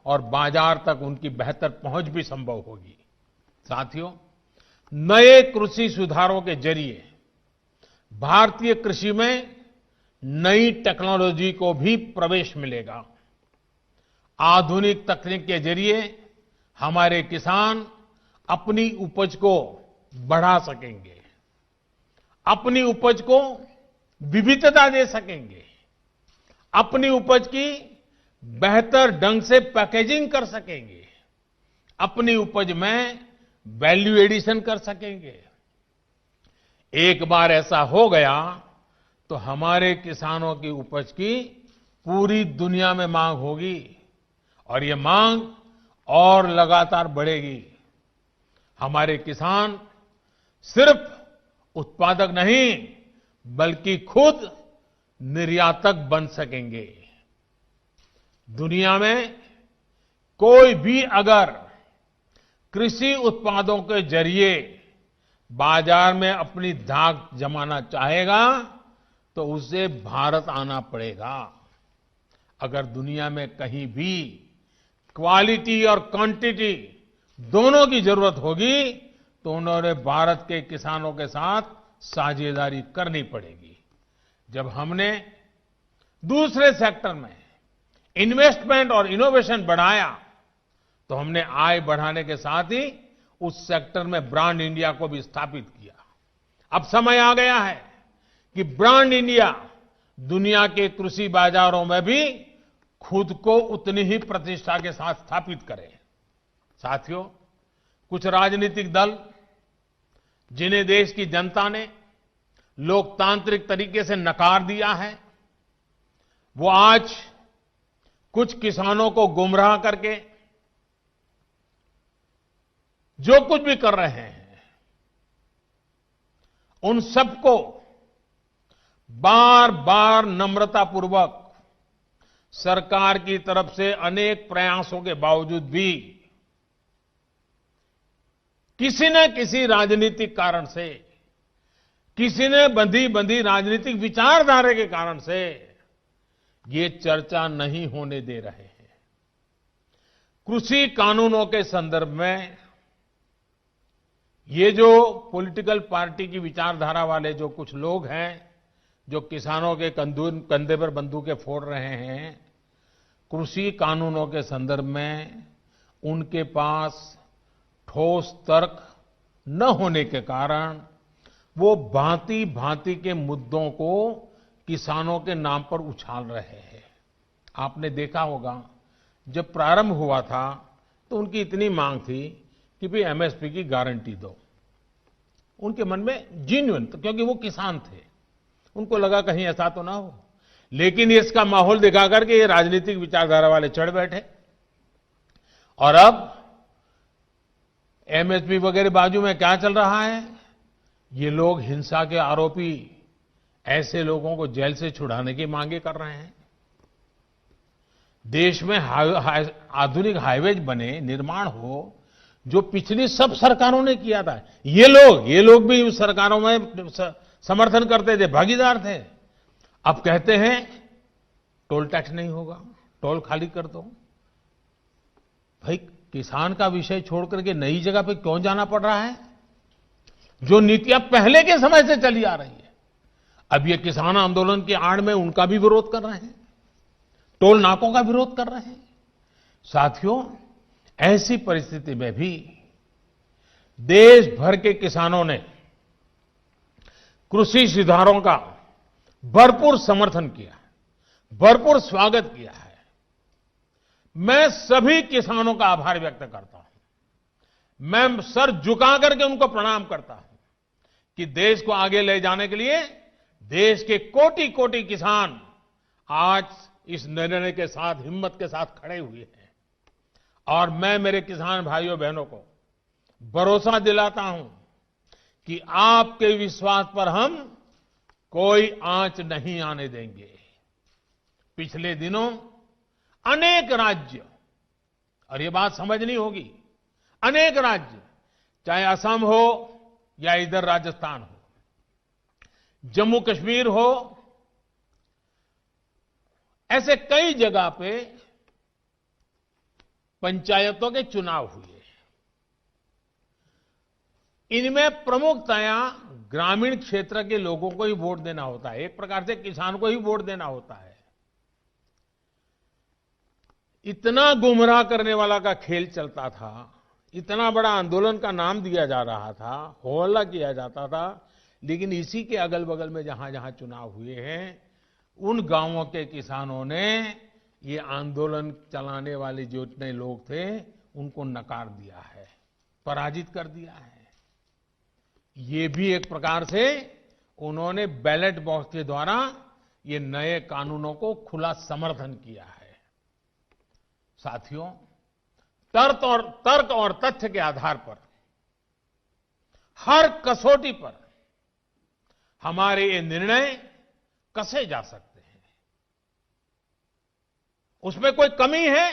और बाजार तक उनकी बेहतर पहुंच भी संभव होगी। साथियों, नए कृषि सुधारों के जरिए भारतीय कृषि में नई टेक्नोलॉजी को भी प्रवेश मिलेगा। आधुनिक तकनीक के जरिए हमारे किसान अपनी उपज को बढ़ा सकेंगे, अपनी उपज को विविधता दे सकेंगे, अपनी उपज की बेहतर ढंग से पैकेजिंग कर सकेंगे, अपनी उपज में वैल्यू एडिशन कर सकेंगे। एक बार ऐसा हो गया तो हमारे किसानों की उपज की पूरी दुनिया में मांग होगी और ये मांग और लगातार बढ़ेगी। हमारे किसान सिर्फ उत्पादक नहीं बल्कि खुद निर्यातक बन सकेंगे। दुनिया में कोई भी अगर कृषि उत्पादों के जरिए बाजार में अपनी धाक जमाना चाहेगा तो उसे भारत आना पड़ेगा। अगर दुनिया में कहीं भी क्वालिटी और क्वांटिटी दोनों की जरूरत होगी तो उन्होंने भारत के किसानों के साथ साझेदारी करनी पड़ेगी। जब हमने दूसरे सेक्टर में इन्वेस्टमेंट और इनोवेशन बढ़ाया तो हमने आय बढ़ाने के साथ ही उस सेक्टर में ब्रांड इंडिया को भी स्थापित किया। अब समय आ गया है कि ब्रांड इंडिया दुनिया के कृषि बाजारों में भी खुद को उतनी ही प्रतिष्ठा के साथ स्थापित करे। साथियों, कुछ राजनीतिक दल जिन्हें देश की जनता ने लोकतांत्रिक तरीके से नकार दिया है, वो आज कुछ किसानों को गुमराह करके जो कुछ भी कर रहे हैं, उन सबको बार बार नम्रतापूर्वक सरकार की तरफ से अनेक प्रयासों के बावजूद भी किसी न किसी राजनीतिक कारण से, किसी ने बंधी राजनीतिक विचारधारा के कारण से ये चर्चा नहीं होने दे रहे हैं। कृषि कानूनों के संदर्भ में ये जो पॉलिटिकल पार्टी की विचारधारा वाले जो कुछ लोग हैं जो किसानों के कंधे पर बंदूकें फोड़ रहे हैं, कृषि कानूनों के संदर्भ में उनके पास ठोस तर्क न होने के कारण वो भांति भांति के मुद्दों को किसानों के नाम पर उछाल रहे हैं। आपने देखा होगा जब प्रारंभ हुआ था तो उनकी इतनी मांग थी कि भाई एमएसपी की गारंटी दो। उनके मन में जेन्युइन, तो क्योंकि वो किसान थे, उनको लगा कहीं ऐसा तो ना हो। लेकिन इसका माहौल दिखा करके ये राजनीतिक विचारधारा वाले चढ़ बैठे और अब एमएसपी वगैरह बाजू में क्या चल रहा है, ये लोग हिंसा के आरोपी ऐसे लोगों को जेल से छुड़ाने की मांगे कर रहे हैं। देश में आधुनिक हाईवेज बने, निर्माण हो, जो पिछली सब सरकारों ने किया था। ये लोग भी उस सरकारों में समर्थन करते थे, भागीदार थे। अब कहते हैं टोल टैक्स नहीं होगा, टोल खाली कर दो। भाई किसान का विषय छोड़ करके नई जगह पे क्यों जाना पड़ रहा है? जो नीतियां पहले के समय से चली आ रही है, अब ये किसान आंदोलन की आड़ में उनका भी विरोध कर रहे हैं, टोल नाकों का विरोध कर रहे हैं। साथियों, ऐसी परिस्थिति में भी देश भर के किसानों ने कृषि सुधारों का भरपूर समर्थन किया है, भरपूर स्वागत किया है। मैं सभी किसानों का आभार व्यक्त करता हूं। मैं सर झुका करके उनको प्रणाम करता हूं कि देश को आगे ले जाने के लिए देश के कोटि कोटि किसान आज इस निर्णय के साथ, हिम्मत के साथ खड़े हुए हैं। और मैं मेरे किसान भाइयों बहनों को भरोसा दिलाता हूं कि आपके विश्वास पर हम कोई आंच नहीं आने देंगे। पिछले दिनों अनेक राज्य, और ये बात समझनी होगी, अनेक राज्य, चाहे असम हो या इधर राजस्थान हो, जम्मू कश्मीर हो, ऐसे कई जगह पे पंचायतों के चुनाव हुए। इनमें प्रमुखतया ग्रामीण क्षेत्र के लोगों को ही वोट देना होता है, एक प्रकार से किसान को ही वोट देना होता है। इतना गुमराह करने वाला का खेल चलता था, इतना बड़ा आंदोलन का नाम दिया जा रहा था, हो हल्ला किया जाता था, लेकिन इसी के अगल बगल में जहां जहां चुनाव हुए हैं, उन गांवों के किसानों ने ये आंदोलन चलाने वाले जो इतने लोग थे उनको नकार दिया है, पराजित कर दिया है। ये भी एक प्रकार से उन्होंने बैलेट बॉक्स के द्वारा ये नए कानूनों को खुला समर्थन किया है। साथियों, तर्क और तथ्य के आधार पर हर कसौटी पर हमारे ये निर्णय कसे जा सकते हैं। उसमें कोई कमी है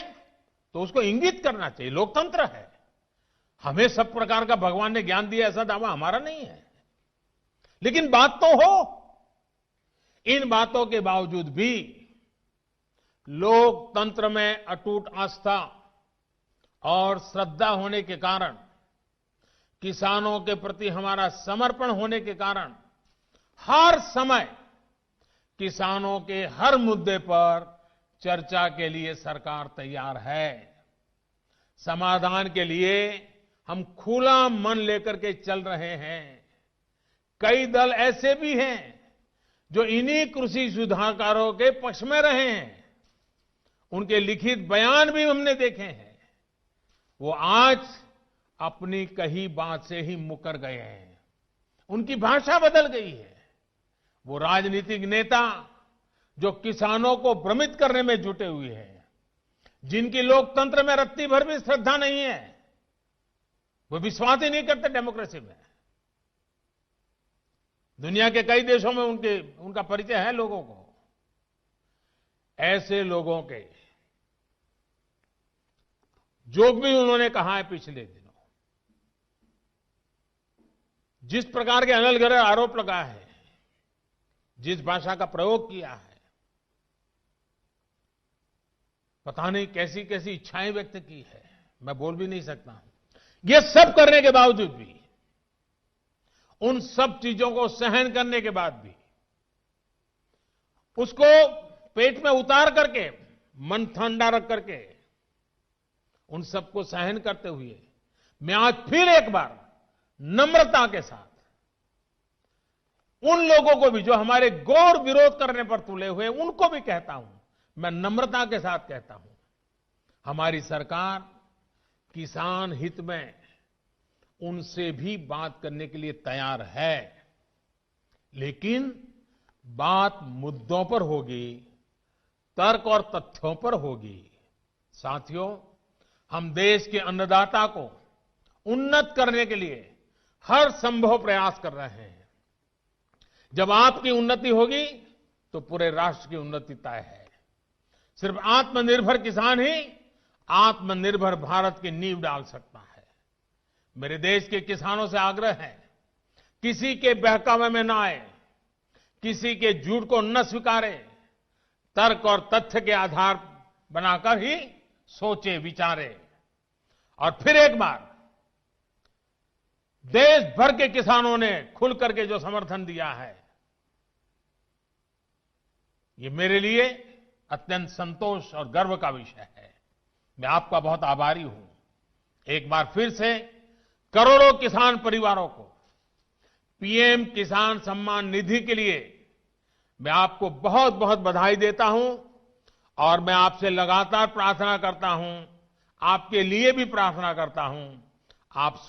तो उसको इंगित करना चाहिए, लोकतंत्र है। हमें सब प्रकार का भगवान ने ज्ञान दिया ऐसा दावा हमारा नहीं है, लेकिन बात तो हो। इन बातों के बावजूद भी लोकतंत्र में अटूट आस्था और श्रद्धा होने के कारण, किसानों के प्रति हमारा समर्पण होने के कारण हर समय किसानों के हर मुद्दे पर चर्चा के लिए सरकार तैयार है। समाधान के लिए हम खुला मन लेकर के चल रहे हैं। कई दल ऐसे भी हैं जो इन्हीं कृषि सुधारकारों के पक्ष में रहे हैं। उनके लिखित बयान भी हमने देखे हैं। वो आज अपनी कही बात से ही मुकर गए हैं, उनकी भाषा बदल गई है। वो राजनीतिक नेता जो किसानों को भ्रमित करने में जुटे हुए हैं, जिनकी लोकतंत्र में रत्ती भर भी श्रद्धा नहीं है, वो विश्वास ही नहीं करते डेमोक्रेसी में। दुनिया के कई देशों में उनका परिचय है लोगों को। ऐसे लोगों के जो भी उन्होंने कहा है पिछले दिनों, जिस प्रकार के अनलगढ़ आरोप लगाए हैं, जिस भाषा का प्रयोग किया है, पता नहीं कैसी कैसी इच्छाएं व्यक्त की है, मैं बोल भी नहीं सकता हूं। ये सब करने के बावजूद भी, उन सब चीजों को सहन करने के बाद भी, उसको पेट में उतार करके, मन ठंडा रख करके, उन सबको सहन करते हुए मैं आज फिर एक बार नम्रता के साथ उन लोगों को भी जो हमारे गौर विरोध करने पर तुले हुए, उनको भी कहता हूं, मैं नम्रता के साथ कहता हूं, हमारी सरकार किसान हित में उनसे भी बात करने के लिए तैयार है, लेकिन बात मुद्दों पर होगी, तर्क और तथ्यों पर होगी। साथियों, हम देश के अन्नदाता को उन्नत करने के लिए हर संभव प्रयास कर रहे हैं। जब आपकी उन्नति होगी तो पूरे राष्ट्र की उन्नति तय है। सिर्फ आत्मनिर्भर किसान ही आत्मनिर्भर भारत की नींव डाल सकता है। मेरे देश के किसानों से आग्रह है, किसी के बहकावे में ना आए, किसी के झूठ को न स्वीकारे, तर्क और तथ्य के आधार बनाकर ही सोचे विचारे और फिर एक बार देश भर के किसानों ने खुल करके जो समर्थन दिया है, ये मेरे लिए अत्यंत संतोष और गर्व का विषय है। मैं आपका बहुत आभारी हूं। एक बार फिर से करोड़ों किसान परिवारों को पीएम किसान सम्मान निधि के लिए मैं आपको बहुत बहुत बधाई देता हूं और मैं आपसे लगातार प्रार्थना करता हूं, आपके लिए भी प्रार्थना करता हूं। आप